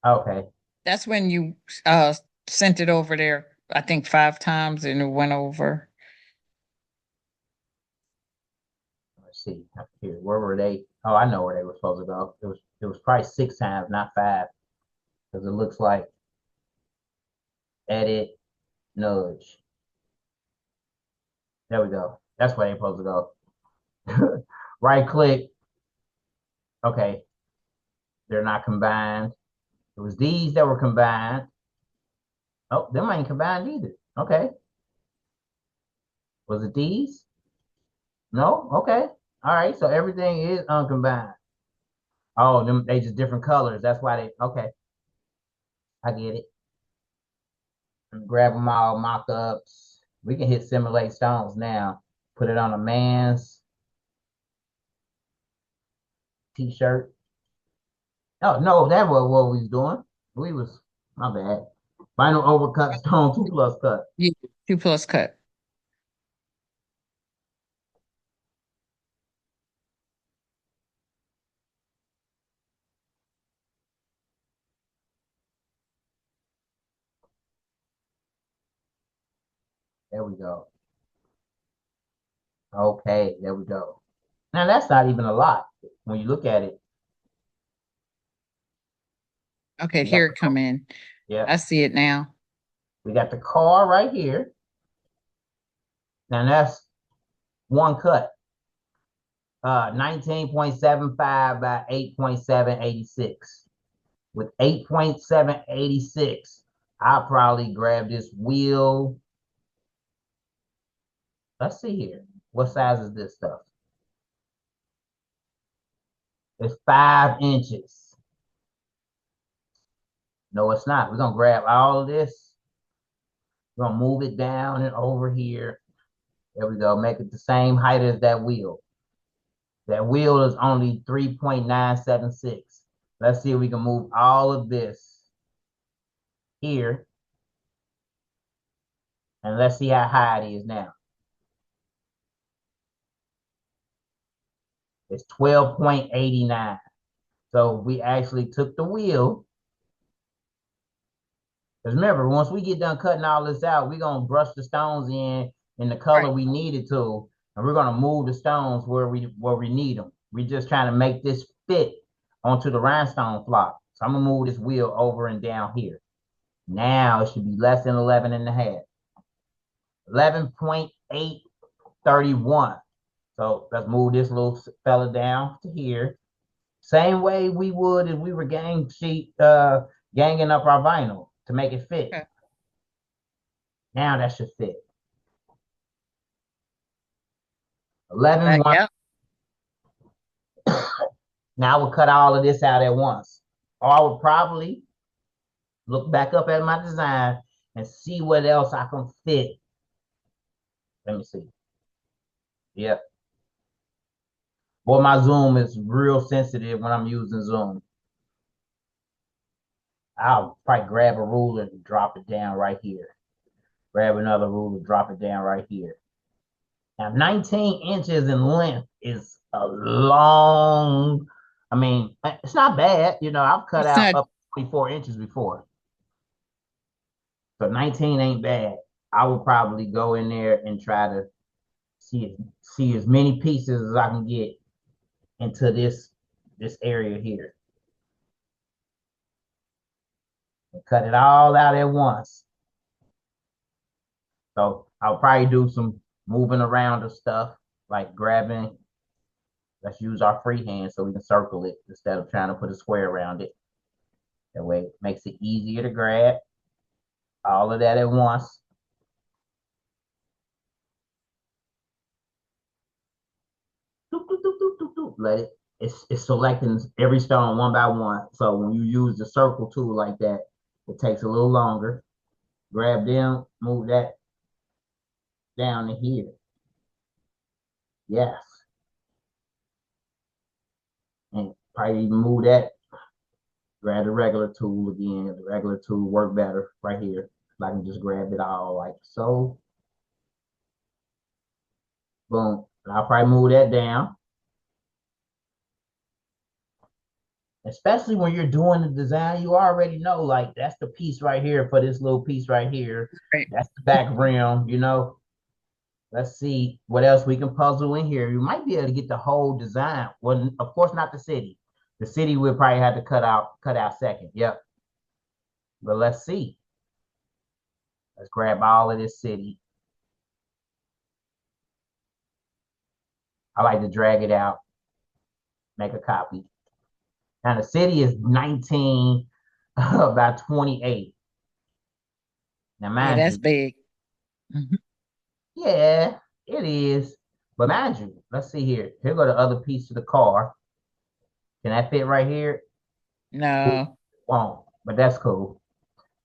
Okay. That's when you uh sent it over there, I think 5 times and it went over. Let's see. Here, where were they? Oh, I know where they were supposed to go. It was probably 6 times, not 5. Because it looks like edit, nudge. There we go. That's where they're supposed to go. Right click. Okay. They're not combined. It was these that were combined. Oh, them ain't combined either. Okay. Was it these? No? Okay. All right. So everything is uncombined. Oh, they just different colors. That's why okay. I get it. Grab them all, mock-ups. We can hit simulate stones now. Put it on a man's t-shirt. Oh, no, that was what we was doing. My bad. Vinyl overcut stone 2 plus cut. Yeah, 2 plus cut. There we go. Okay, there we go. Now that's not even a lot when you look at it. Okay, We got here it come in. yeah, I see it now. we got the car right here. Now that's one cut. 19.75 by 8.786. With 8.786, I'll probably grab this wheel. Let's see here. What size is this stuff? It's 5 inches. No, it's not. We're gonna grab all of this. We're gonna move it down and over here. There we go. Make it the same height as that wheel. That wheel is only 3.976. Let's see if we can move all of this here. And let's see how high it is now. It's 12.89. So we actually took the wheel. Because remember, once we get done cutting all this out, we're going to brush the stones in the color Right. we need it to. And we're going to move the stones where we need them. We're just trying to make this fit onto the rhinestone flock. So I'm going to move this wheel over and down here. Now it should be less than 11 and a half. 11.831. So let's move this little fella down to here. Same way we would if we were ganging up our vinyl to make it fit. Okay. Now that should fit. 11. Yeah. Now I would cut all of this out at once. Or I would probably look back up at my design and see what else I can fit. Let me see. Yep. Boy, my zoom is real sensitive when I'm using zoom. I'll probably grab a ruler and drop it down right here. Grab another ruler, drop it down right here. Now, 19 inches in length is a long, I mean, it's not bad. You know, I've cut It's out not. up 24 inches before. So 19 ain't bad. I would probably go in there and try to see as many pieces as I can get into this area here. And cut it all out at once. So I'll probably do some moving around of stuff, like grabbing. Let's use our free hand so we can circle it instead of trying to put a square around it. That way it makes it easier to grab all of that at once. Let it, it's selecting every stone one by one. So when you use the circle tool like that, it takes a little longer. Grab them, move that down to here. Yes. And probably even move that. Grab the regular tool again. The regular tool work better right here. I can just grab it all like so. Boom. And I'll probably move that down. Especially when you're doing the design, you already know, like, that's the piece right here for this little piece right here. Right. That's the back rim, you know. Let's see what else we can puzzle in here. You might be able to get the whole design. Well, of course, not the city. The city we'll probably have to cut out second. Yep. But let's see. Let's grab all of this city. I like to drag it out, make a copy. Now the city is 19 by 28. Now, Yeah, mind that's you, big. Mhm. yeah, it is. But mind you, let's see here. Here go the other piece of the car. Can that fit right here? No. Won't, but that's cool.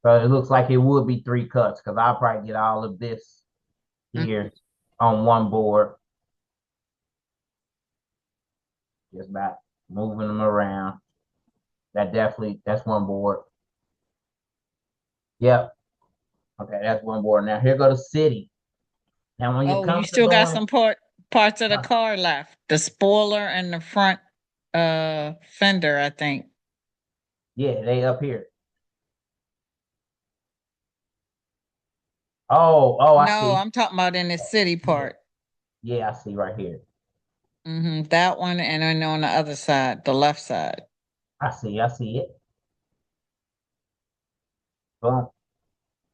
So it looks like it would be 3 cuts because I'll probably get all of this Mhm. here on one board. Just by moving them around. That's one board. Yep. Okay, that's one board. Now here go the city. Now when you Oh, you come to still got doing, some parts of the car left. The spoiler and the front fender, I think. yeah, they up here. Oh, I No, see. I'm talking about in the city Yeah, part. yeah, I see right here. That one, and then on the other side, the left side. I see it. Boom.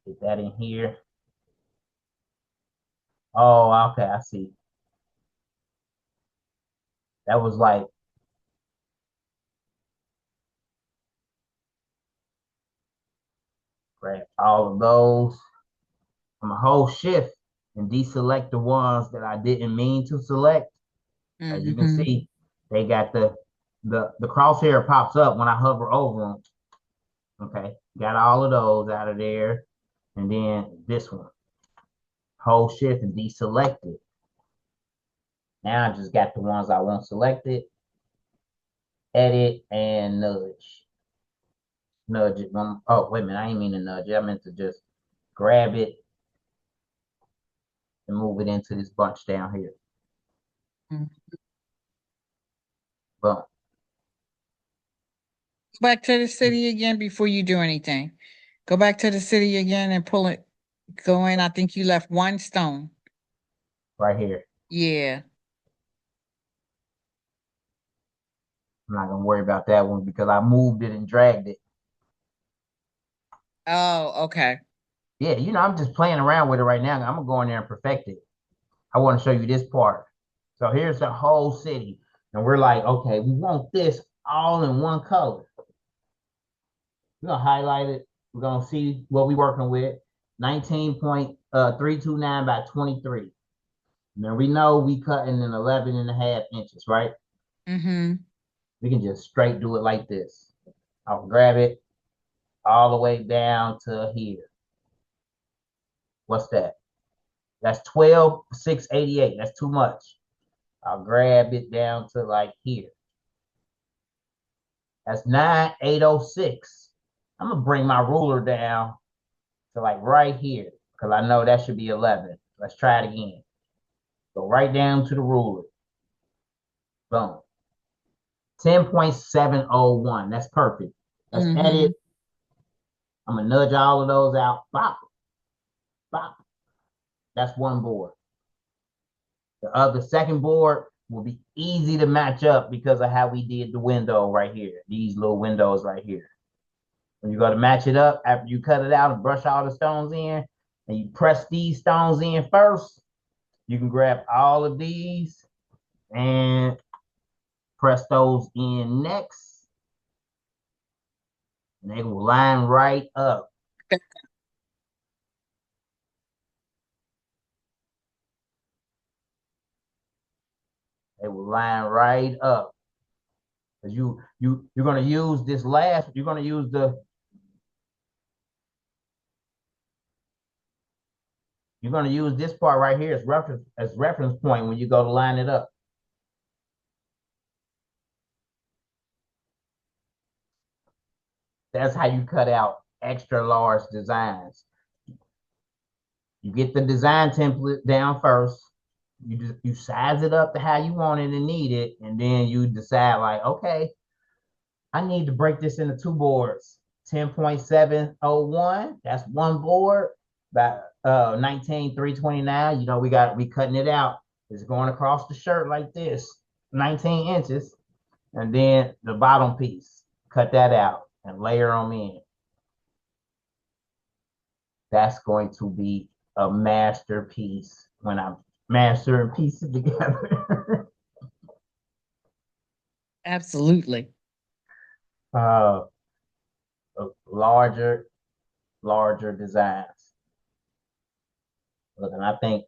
Get that in here. Oh, okay, I see. That was like grab all of those from a whole shift and deselect the ones that I didn't mean to select. As you can Mm-hmm. see, they got the crosshair pops up when I hover over them. Okay, got all of those out of there, and then this one, whole shift and deselect it, Now I just got the ones I want selected, edit, and nudge. Nudge it. Oh, wait a minute. I ain't mean to nudge it. I meant to just grab it and move it into this bunch down here. Mm. Boom. Go back to the city again before you do anything. Go back to the city again and pull it. Go in. I think you left one stone. Right here. Yeah. I'm not gonna worry about that one because I moved it and dragged it. Oh, okay. Yeah, I'm just playing around with it right now. I'm gonna go in there and perfect it. I want to show you this part. So here's the whole city. And we're like, okay, we want this all in one color. We're gonna highlight it. We're gonna see what we're working with. 19.329 by 23. Now we know we cutting in 11 and a half inches, right? Mm-hmm. We can just straight do it like this. I'll grab it all the way down to here. What's that? That's 12,688. That's too much. I'll grab it down to like here. That's 9,806. I'm gonna bring my ruler down to like right here because I know that should be 11. Let's try it again. Go right down to the ruler. Boom. 10.701. That's perfect. Let's Mm-hmm. edit. I'm gonna nudge all of those out. Bop, bop. That's one board. The second board will be easy to match up because of how we did the window right here. These little windows right here. When you go to match it up, after you cut it out and brush all the stones in, and you press these stones in first, you can grab all of these and press those in next, and they will line right up. They will line right up. Because you're gonna use this last, you're gonna use the you're gonna use this part right here as reference point when you go to line it up. That's how you cut out extra large designs. You get the design template down first. You size it up to how you want it and need it, and then you decide like, okay, I need to break this into two boards. 10.701, that's one board. About 19,329. We cutting it out. It's going across the shirt like this, 19 inches, and then the bottom piece. Cut that out and layer them in. That's going to be a masterpiece when I'm mastering pieces together. Absolutely. uh, larger, larger designs. Look, and I think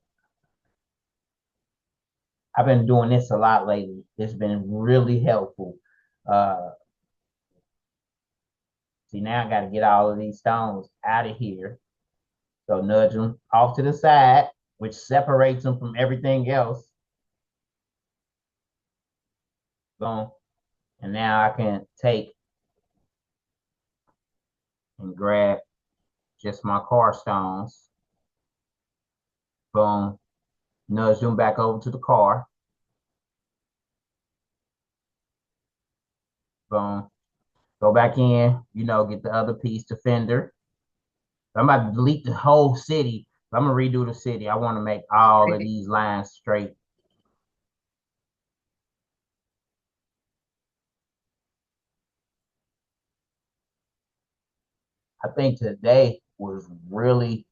I've been doing this a lot lately. It's been really helpful. Uh, See, now I got to get all of these stones out of here. So nudge them off to the side, which separates them from everything else. Boom. And now I can take and grab just my car stones. Boom. Nudge them back over to the car. Boom. Go back in, get the other piece, the fender. I'm about to delete the whole city. I'm gonna redo the city. I want to make all of these lines straight. I think today was really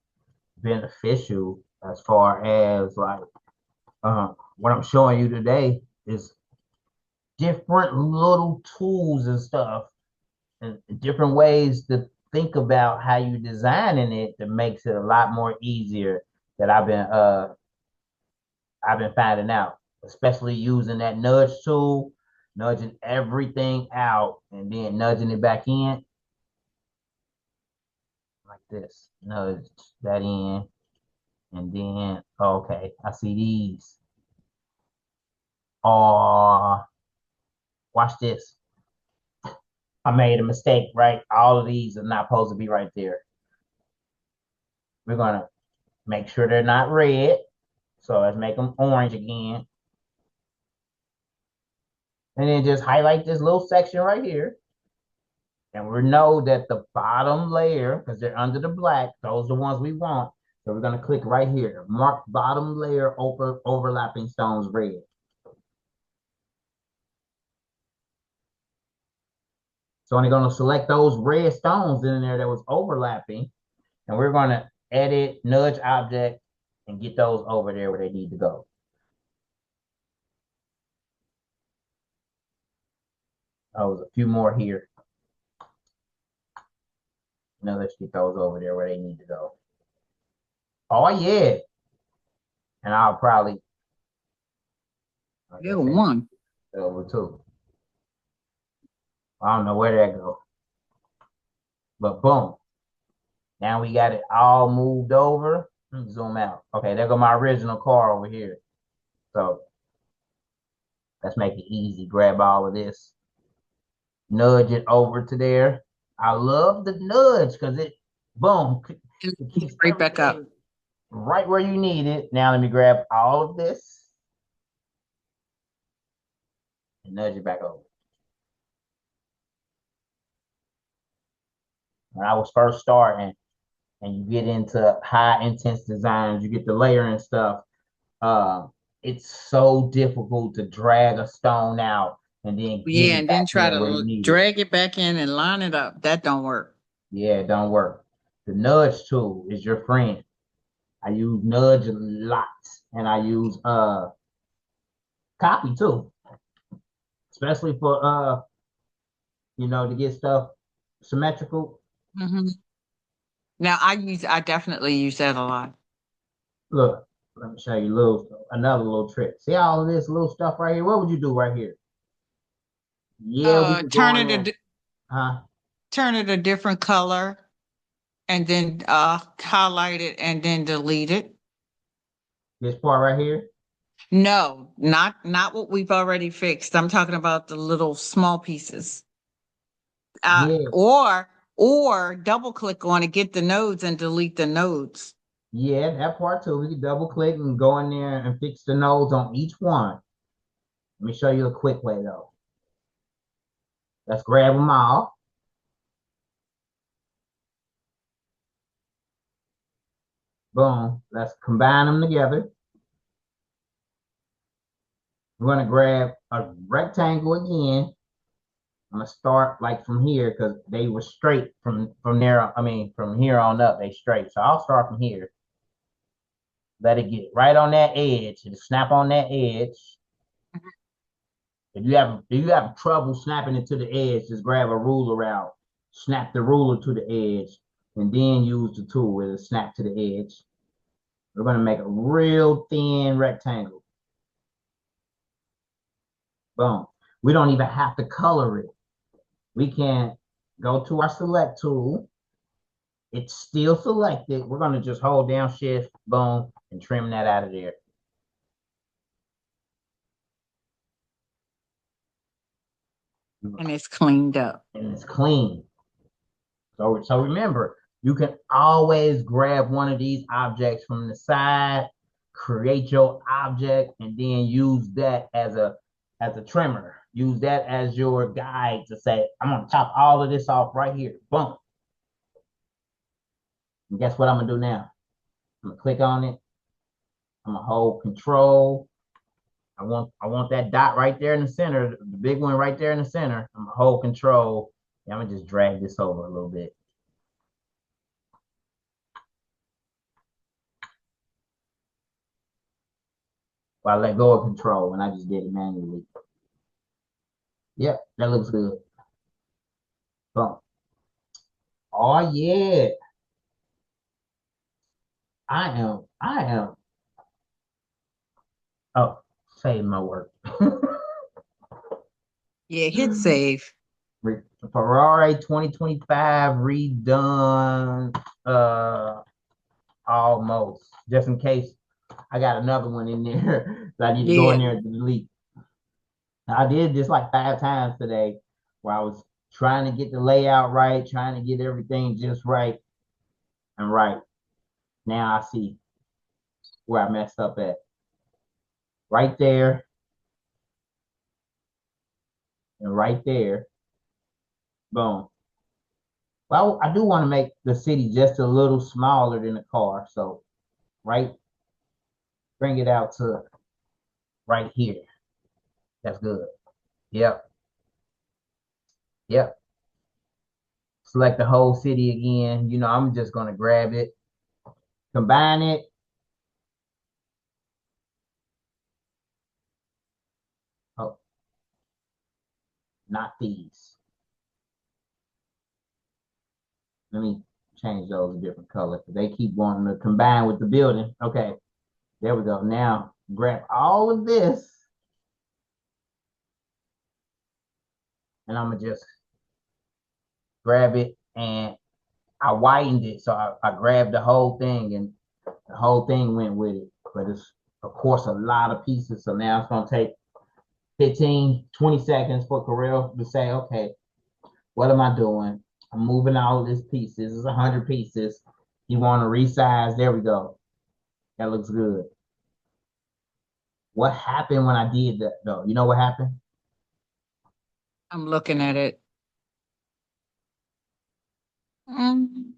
beneficial as far as like what I'm showing you today is different little tools and stuff and different ways to think about how you designing it that makes it a lot more easier that I've been finding out, especially using that nudge tool, nudging everything out and then nudging it back in like this. Nudge that in and then okay, I see these. Oh, watch this. I made a mistake, right? All of these are not supposed to be right there. We're gonna make sure they're not red. So let's make them orange again. And then just highlight this little section right here. And we know that the bottom layer, because they're under the black, those are the ones we want. So we're going to click right here. Mark bottom layer overlapping stones red. So I'm going to select those red stones in there that was overlapping. And we're going to edit, nudge object, and get those over there where they need to go. Oh, there's a few more here. Now let's get those over there where they need to go. Oh, yeah. And I'll probably... Yeah, one. Over two. I don't know where that go. But boom. Now we got it all moved over. Let me zoom out. Okay, there go my original car over here. So let's make it easy. Grab all of this. Nudge it over to there. I love the nudge because it, boom, it keeps right back up. Right where you need it. Now let me grab all of this and nudge it back over. When I was first starting and you get into high intense designs, you get the layer and stuff. It's so difficult to drag a stone out and then get it and back then try in where you to need it. drag it back in and line it up. That don't work. Yeah, it don't work. The nudge tool is your friend. I use nudge a lot, and I use copy too, especially for to get stuff symmetrical. Now I definitely use that a lot. Look, let me show you another little trick. See all of this little stuff right here? What would you do right here? Yeah, we could go in there. Turn it a different color and then highlight it and then delete it. This part right here? No, not what we've already fixed. I'm talking about the little small pieces. Yeah. Or double click on it, get the nodes and delete the nodes. Yeah, that part too. We can double click and go in there and fix the nodes on each one. Let me show you a quick way though. Let's grab them all. Boom. Let's combine them together. We're going to grab a rectangle again. I'm going to start like from here because they were straight from there. I mean, from here on up, they straight. So I'll start from here. Let it get right on that edge. It'll snap on that edge. If you have trouble snapping it to the edge, just grab a ruler out, snap the ruler to the edge, and then use the tool with a snap to the edge. We're going to make a real thin rectangle. Boom. We don't even have to color it. We can go to our select tool. It's still selected. We're going to just hold down shift, boom, and trim that out of there. And it's cleaned up. And it's clean. So remember, you can always grab one of these objects from the side, create your object, and then use that as a trimmer. Use that as your guide to say, I'm going to chop all of this off right here. Boom. And guess what I'm going to do now? I'm going to click on it. I'm going to hold control. I want that dot right there in the center, the big one right there in the center. I'm going to hold control. And I'm going to just drag this over a little bit. Well, I let go of control and I just did it manually. Yep, that looks good. Boom. Oh yeah. I am. Oh, save my work. Yeah, hit save. Ferrari 2025 redone almost. Just in case I got another one in there that I need to go in there and delete. I did this like 5 times today where I was trying to get the layout right, trying to get everything just right and right. Now I see where I messed up at. Right there and right there. Boom. Well, I do want to make the city just a little smaller than the car. So, right, bring it out to right here. That's good. Yep. Yep. Select the whole city again. I'm just going to grab it, combine it. Oh, not these. Let me change those a different color. They keep wanting to combine with the building. Okay, there we go. Now grab all of this and I'm gonna just grab it and I widened it. So I grabbed the whole thing and the whole thing went with it. But it's of course a lot of pieces. So now it's gonna take 15, 20 seconds for Corel to say, okay, what am I doing? I'm moving all of these pieces. It's 100 pieces. You want to resize? There we go. That looks good. What happened when I did that though? You know what happened? I'm looking at it. Mm,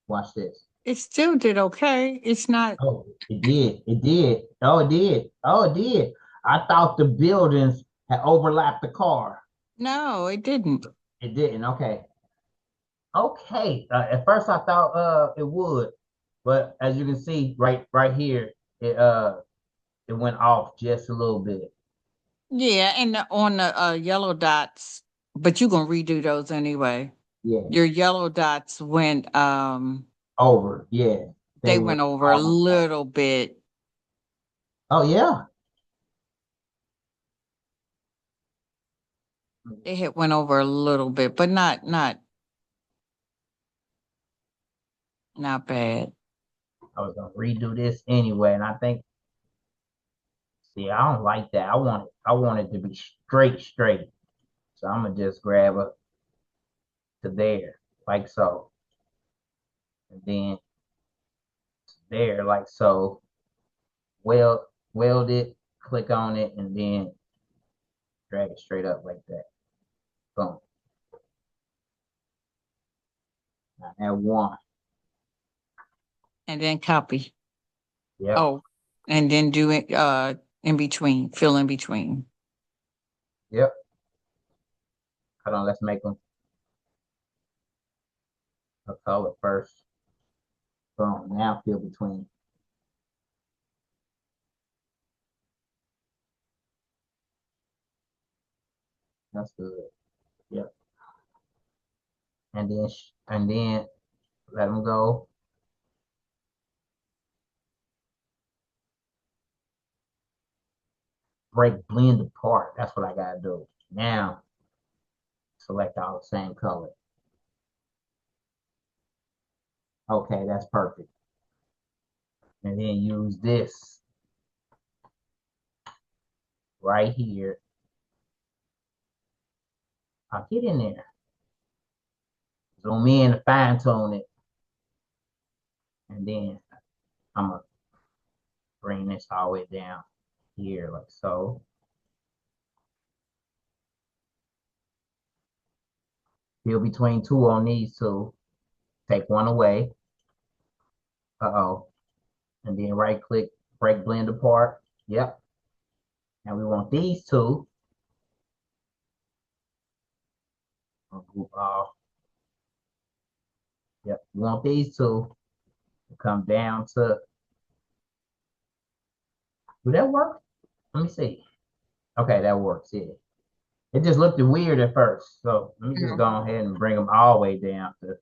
Watch this. it still did okay. It's not. Oh, it did. It did. Oh, it did. Oh, it did. I thought the buildings had overlapped the car. No, it didn't. It didn't. Okay. Okay. At first I thought it would, but as you can see right here, it went off just a little bit. Yeah, and on the yellow dots, but you're gonna redo those anyway. Yeah. Your yellow dots went Over. Yeah. They they went went over a almost off. little bit. Oh yeah. They had went over a little bit, but not bad. I was gonna redo this anyway, and I think, see, I don't like that. I want it to be straight. So I'm gonna just grab it to there, like so, and then there, like so. Weld it, click on it, and then drag it straight up like that. Boom. Now add one. And then copy. Yep. Oh, and then do it in between, fill in between. Yep. Hold on. Let's make them a color first. Boom. Now fill between. That's good. Yep. And then let them go. Break blend apart. That's what I gotta do. Now select all the same color. Okay, that's perfect. And then use this right here. I'll get in there. Zoom in to fine tune it. And then I'm gonna bring this all the way down here like so. Fill between two on these two. Take one away. Uh-oh. And then right click, break blend apart. Yep. And we want these two. Group off. Yep. We want these two to come down to. Do that work? Let me see. Okay, that works. Yeah. It just looked weird at first. So let me just go Mhm. ahead and bring them all the way down to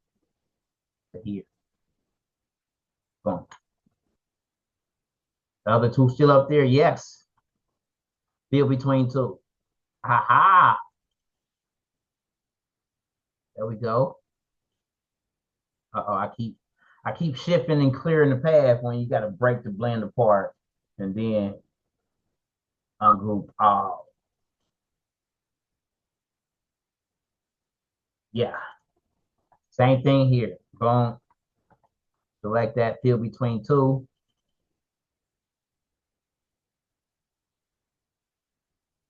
here. Boom. The other two still up there? Yes. Fill between two. Ha ha. There we go. Uh-oh, I keep shifting and clearing the path when you gotta break the blend apart. And then ungroup all. Yeah, same thing here. Boom, select that, fill between two.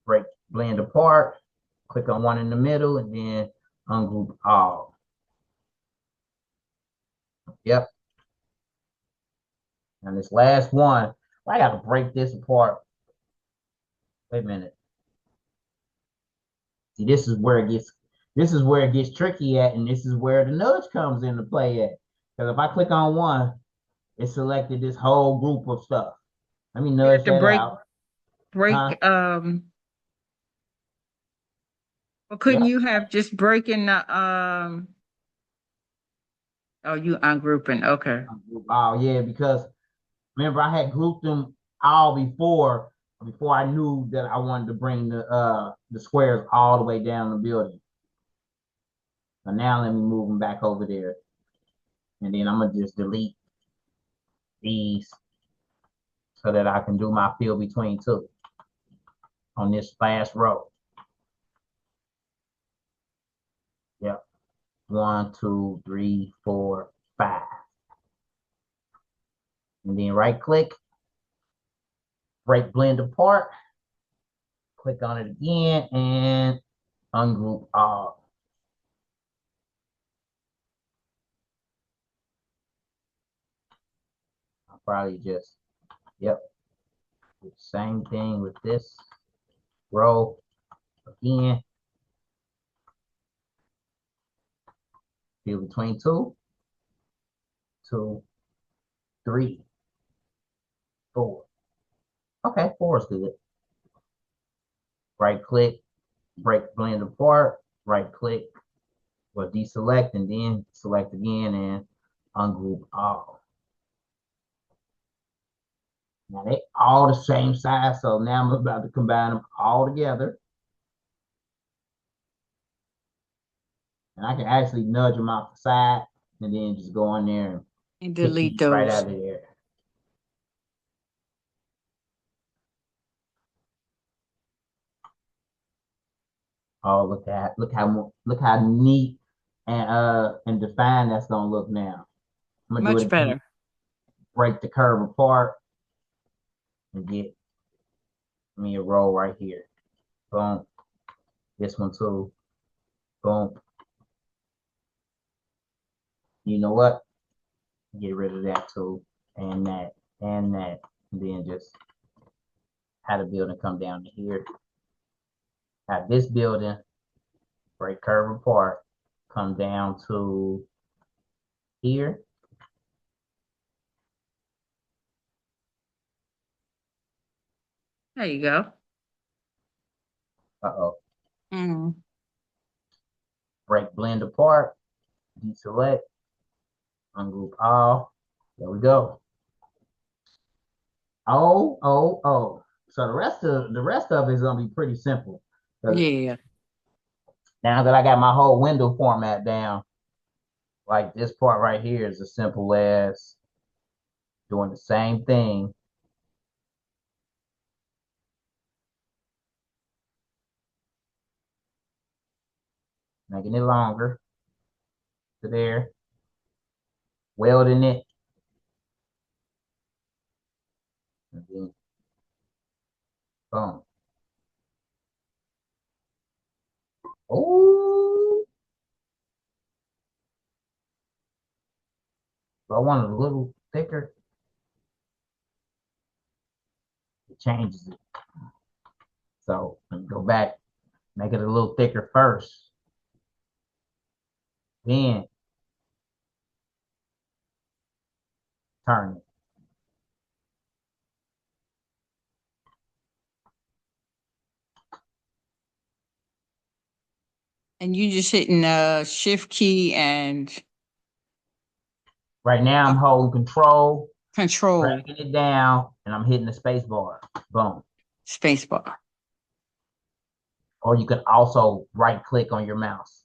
Break, blend apart, click on one in the middle, and then ungroup all. Yep. And this last one, I got to break this apart. Wait a minute. See, this is where it gets tricky at, and this is where the nudge comes into play at. Because if I click on one, it selected this whole group of stuff. Let me You have nudge to that out. Huh? break, well, couldn't Yep. you have just breaking the, oh, you ungrouping, okay. Oh yeah, because remember I had grouped them all before I knew that I wanted to bring the squares all the way down the building. So now let me move them back over there. And then I'm gonna just delete these so that I can do my fill between two on this last row. Yep. 1, 2, 3, 4, 5. And then right click, break blend apart, click on it again, and ungroup all. I'll probably just, yep, same thing with this row again. Fill between two, 2, 3, 4. Okay, 4 is good. Right click, break blend apart, right click, well, deselect and then select again and ungroup all. Now they all the same size, so now I'm about to combine them all together. And I can actually nudge them off the side and then just go in there and And pick delete these right those. out of there. Oh, look how neat and defined that's gonna look now. I'm gonna do Much it again, better. break the curve apart and get me a row right here. Boom. This one too. Boom. You know what? Get rid of that too. And that and that. And then just have the building come down to here. Have this building break curve apart, come down to here. There you go. Uh-oh. Mm. Break blend apart, deselect, ungroup all. There we go. Oh, oh, oh. So the rest of it is gonna be pretty simple. Yeah. Now that I got my whole window format down, like this part right here is as simple as doing the same thing, making it longer to there, welding it, and then boom. Oh, so I want it a little thicker. It changes it. So let me go back, make it a little thicker first. Then turn it. And you just hitting the shift key and Right now I'm holding control, control dragging it down, and I'm hitting the space bar. Boom. spacebar. Or you can also right click on your mouse.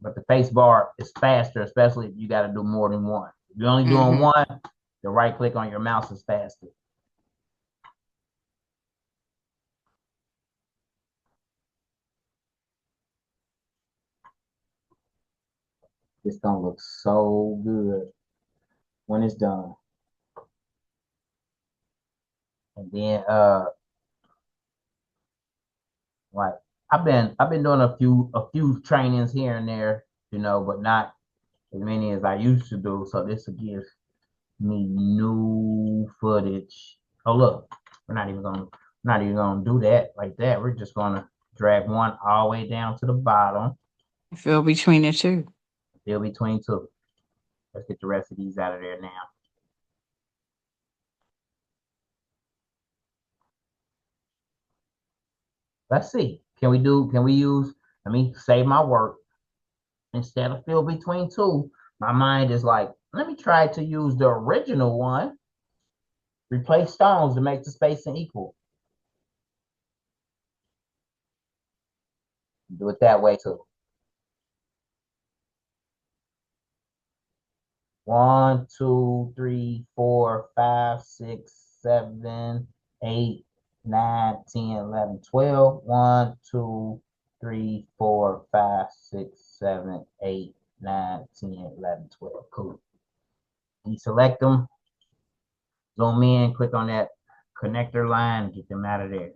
But the space bar is faster, especially if you got to do more than one. If you're only doing Mm-hmm. one, the right click on your mouse is faster. It's gonna look so good when it's done. And then like I've been doing a few trainings here and there, but not as many as I used to do. So this will give me new footage. Oh look, we're not even gonna do that like that. We're just gonna drag one all the way down to the bottom, Fill between the two. fill between two. Let's get the rest of these out of there now. Let's see. Let me save my work. Instead of fill between two, my mind is like, let me try to use the original one, replace stones to make the spacing equal. Do it that way too. 1, 2, 3, 4, 5, 6, 7, 8, 9, 10, 11, 12. 1, 2, 3, 4, 5, 6, 7, 8, 9, 10, 11, 12. Cool. Deselect them, zoom in, click on that connector line, get them out of there.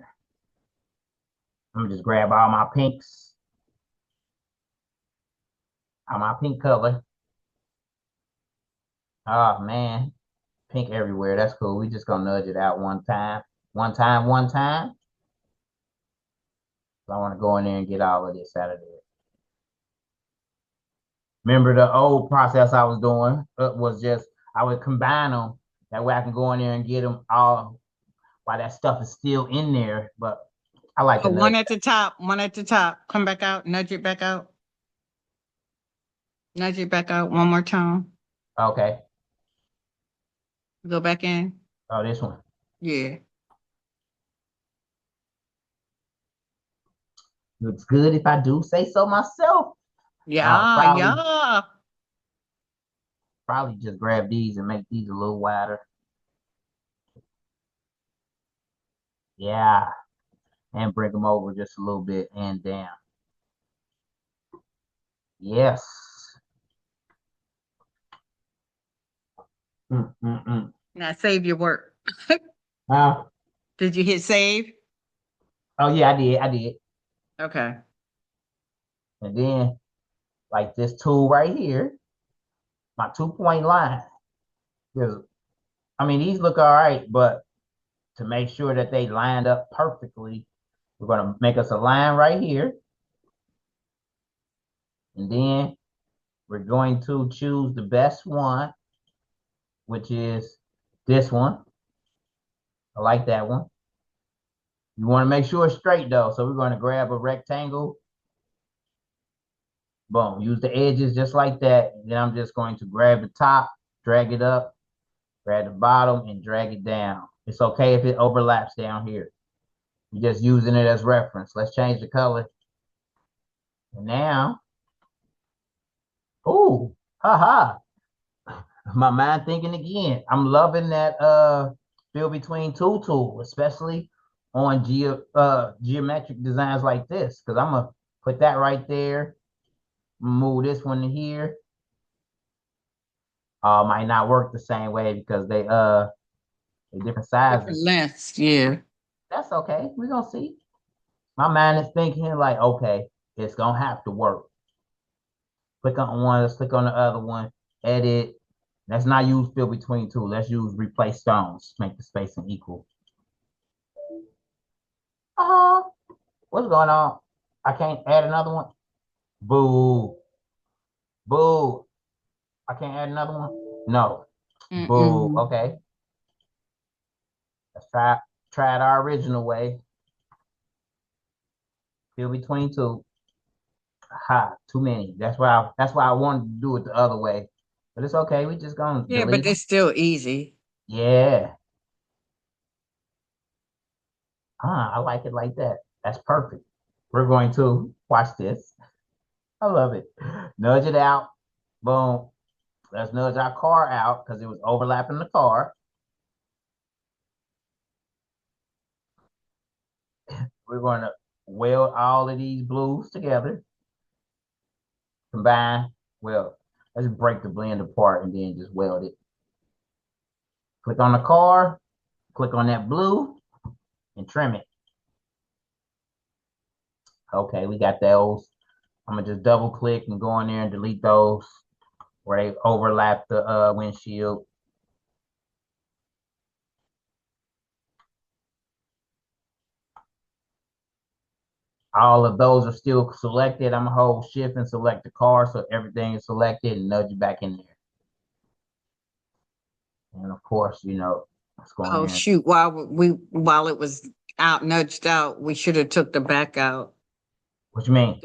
I'm gonna just grab all my pinks, all my pink color. Oh man, pink everywhere. That's cool. We just gonna nudge it out one time. One time, one time. So I want to go in there and get all of this out of there. Remember the old process I was doing was just I would combine them. That way I can go in there and get them all while that stuff is still in there. But I like to Oh, one nudge. at the top, one at the top. Come back out, nudge it back out. Nudge it back out one more time. Okay. Go back in. Oh, this one. Yeah. Looks good if I do say so myself. I'll Yeah, probably yeah. probably just grab these and make these a little wider. Yeah. And bring them over just a little bit and down. Yes. Mm. Now save your work. Uh, Did you hit save? oh yeah, I did. I did. Okay. And then like this tool right here, my 2-point line. Because I mean these look all right, but to make sure that they lined up perfectly, we're gonna make us a line right here. And then we're going to choose the best one, which is this one. I like that one. You want to make sure it's straight though. So we're going to grab a rectangle. Boom. Use the edges just like that. And then I'm just going to grab the top, drag it up, grab the bottom, and drag it down. It's okay if it overlaps down here. You're just using it as reference. Let's change the color. And now, ooh, haha. My mind thinking again. I'm loving that fill between two tool, especially on geometric designs like this. Because I'm gonna put that right there, move this one to here. Might not work the same way because they're different Different sizes. lengths. Yeah. That's okay. We're gonna see. My mind is thinking like, okay, it's gonna have to work. Click on one, let's click on the other one, edit. Let's not use fill between two. Let's use replace stones. Make the spacing equal. What's going on? I can't add another one. Boo. Boo. I can't add another one. No. Boo. Mm-mm. Okay. Let's try it our original way. Fill between two. Ha, too many. That's why I wanted to do it the other way. But it's okay. We just gonna Yeah, but delete them. it's still easy. Yeah. I like it like that. That's perfect. We're going to watch this. I love it. Nudge it out. Boom. Let's nudge our car out because it was overlapping the car. We're going to weld all of these blues together. Combine. Well, Let's break the blend apart and then just weld it. Click on the car, click on that blue, and trim it. Okay, we got those. I'm gonna just double click and go in there and delete those where they overlap the windshield. All of those are still selected. I'm gonna hold shift and select the car so everything is selected and nudge it back in there. And of course, let's go in Oh there. shoot! While it was out nudged out, we should have took the back out. What you mean?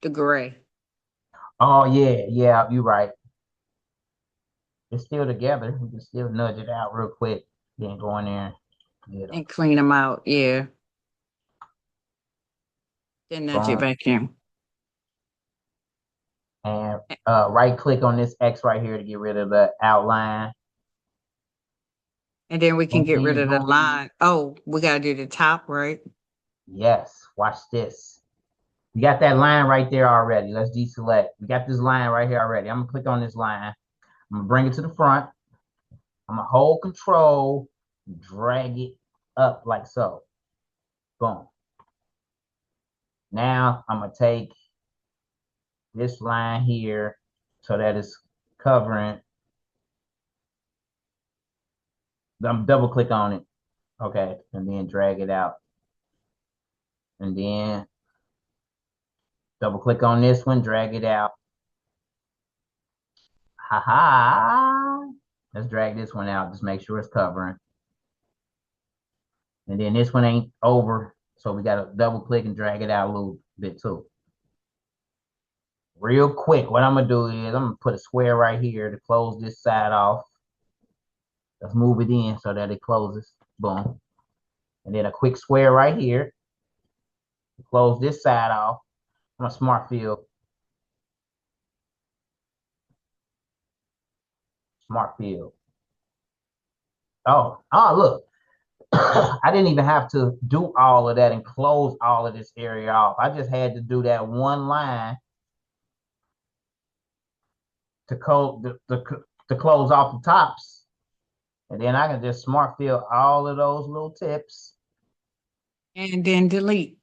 The gray. Oh yeah, you're right. It's still together. We can still nudge it out real quick. Then go in there and get them. And clean them out. Yeah. Then nudge it Boom. back in. And right click on this X right here to get rid of the outline. And then we can And get rid then of the go. line. Oh, we gotta do the top, right? Yes, watch this. You got that line right there already. Let's deselect. We got this line right here already. I'm gonna click on this line. I'm gonna bring it to the front. I'm gonna hold control, drag it up like so. Boom. Now I'm gonna take this line here so that it's covering. I'm double click on it. Okay, and then drag it out. And then double click on this one, drag it out. Ha ha. Let's drag this one out. Just make sure it's covering. And then this one ain't over. So we got to double click and drag it out a little bit too. Real quick, what I'm going to do is I'm going to put a square right here to close this side off. Let's move it in so that it closes. Boom. And then a quick square right here to close this side off. I'm a smart fill. Smart fill. Oh, look. I didn't even have to do all of that and close all of this area off. I just had to do that one line to close off the tops. And then I can just smart fill all of those little tips. And then delete.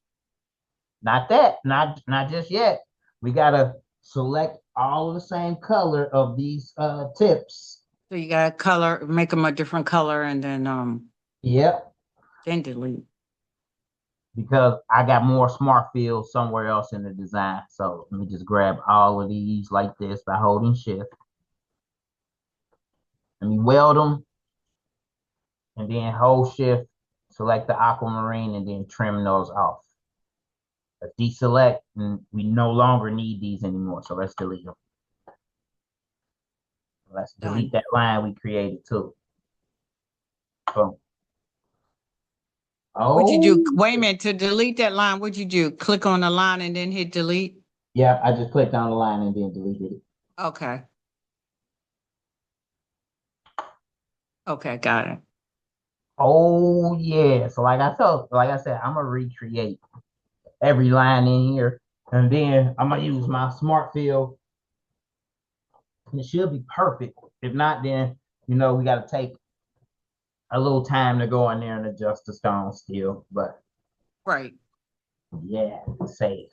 Not that, not just yet. We gotta select all of the same color of these tips. So you gotta color, make them a different color, and Yep. then delete. Because I got more smart fills somewhere else in the design. So let me just grab all of these like this by holding shift. Let me weld them. And then hold shift, select the aquamarine, and then trim those off. Let's deselect, and we no longer need these anymore. So let's delete them. Let's delete that line we created too. Boom. What'd you do? Oh, Wait a minute, to delete that line, what'd you do? Click on the line and then hit delete? yeah, I just clicked on the line and then deleted it. Okay. Okay, got it. Oh yeah. So like I said, I'm gonna recreate every line in here, and then I'm gonna use my smart fill. And it should be perfect. If not, then we gotta take a little time to go in there and adjust the stone still. But Right. yeah, it's safe.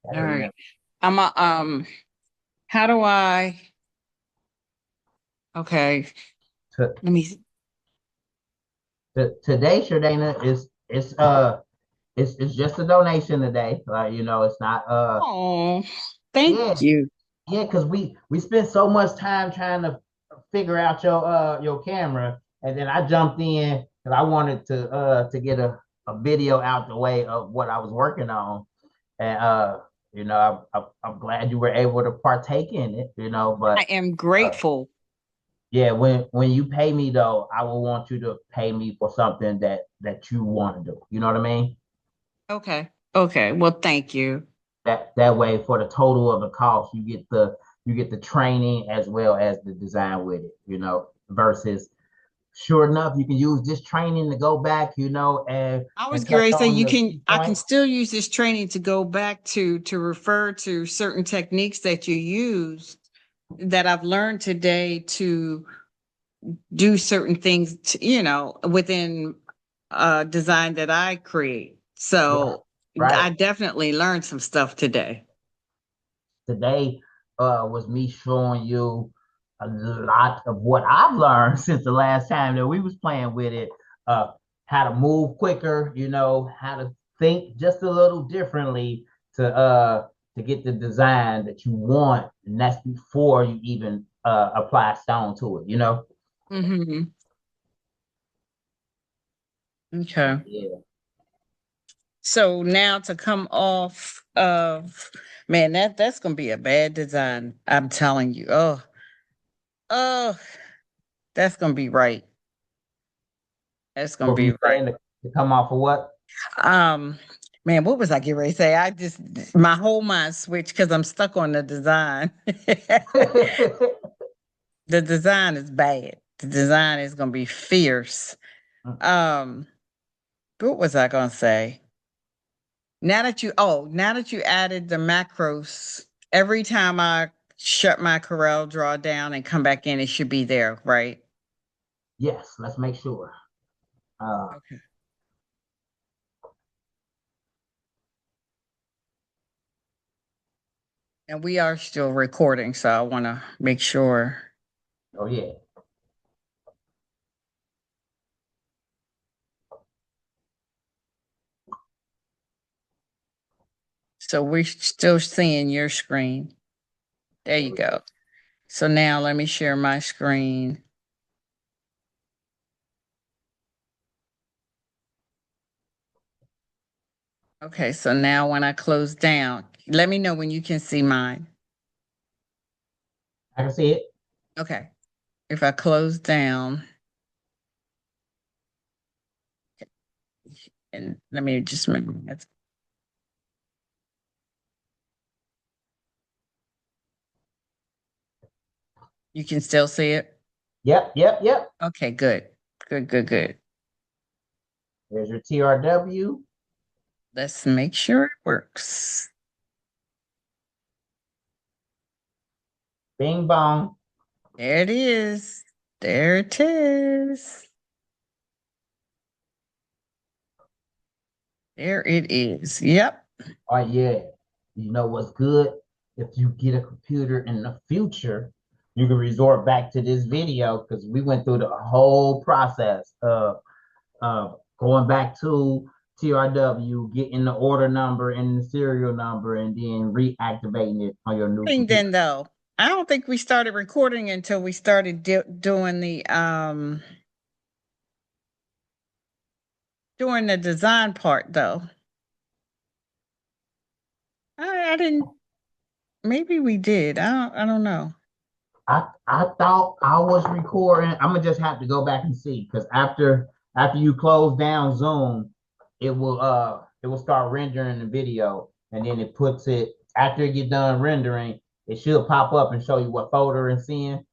All right. I'm a how do I okay. Let me see. Today, Sherdana, it's just a donation today. It's not Oh, thank yeah, you. yeah, because we spent so much time trying to figure out your camera, and then I jumped in because I wanted to get a video out the way of what I was working on. And I'm glad you were able to partake in it, I but am uh, grateful. yeah, when you pay me though, I will want you to pay me for something that you want to do. You know what I mean? Okay. Okay. Well, thank you. That way, for the total of the cost, you get the training as well as the design with it. Versus sure enough, you can use this training to go back, I was and touch going to say on the key I can points. still use this training to go back to refer to certain techniques that you use that I've learned today to do certain things, within design that I create. Right, So right. I definitely learned some stuff today. Today was me showing you a lot of what I've learned since the last time that we was playing with it. Uh, how to move quicker, how to think just a little differently to get the design that you want, and that's before you even apply stone to it. Hmm. Okay. Yeah. So now to come off of, man, that's gonna be a bad design. I'm telling you. Oh, that's gonna be right. That's gonna What were be you right. saying to come off of what? Um, man, what was I getting ready to say? My whole mind switched because I'm stuck on the design. The design is bad. The design is gonna be fierce. Um, what was I gonna say? Now that you added the macros, every time I shut my Corel draw down and come back in, it should be there, right? Yes, let's make sure. Uh, Okay. And we are still recording, so I want to make sure. oh yeah. So we're still seeing your screen. There you go. So now let me share my screen. Okay, so now when I close down, let me know when you can see mine. I can see it. Okay. If I close down, and let me just make it. You can still see it? Yep, yep, yep. Okay, good. Good, good, good. There's your TRW. Let's make sure it works. Bing bong. There it is. There it is. There it is. Yep. Oh yeah. You know what's good? If you get a computer in the future, you can resort back to this video because we went through the whole process of going back to TRW, getting the order number and the serial number, and then reactivating it on your new Thing computer. then though, I don't think we started recording until we started doing the design part though. I didn't. Maybe we did. I don't know. I thought I was recording. I'm gonna just have to go back and see because after you close down Zoom, it will start rendering the video, and then it puts it after you get done rendering, it should pop up and show you what folder it's in.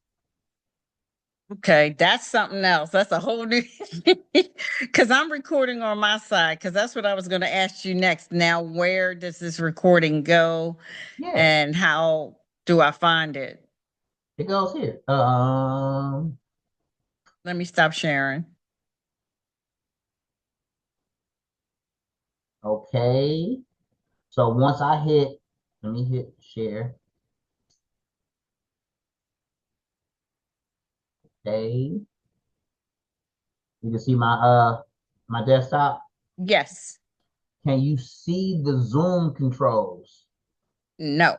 Okay, that's something else. That's a whole new because I'm recording on my side because that's what I was going to ask you next. Now, where does this recording go Yeah, and how do I find it? it goes here. Let me stop sharing. Okay. So once let me hit share. Okay. You can see my desktop. Yes. Can you see the Zoom controls? No.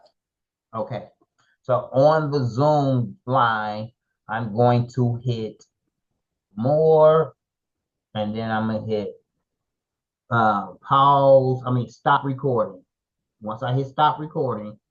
Okay. So on the Zoom line, I'm going to hit more, and then I'm gonna hit stop recording. Once I hit stop recording,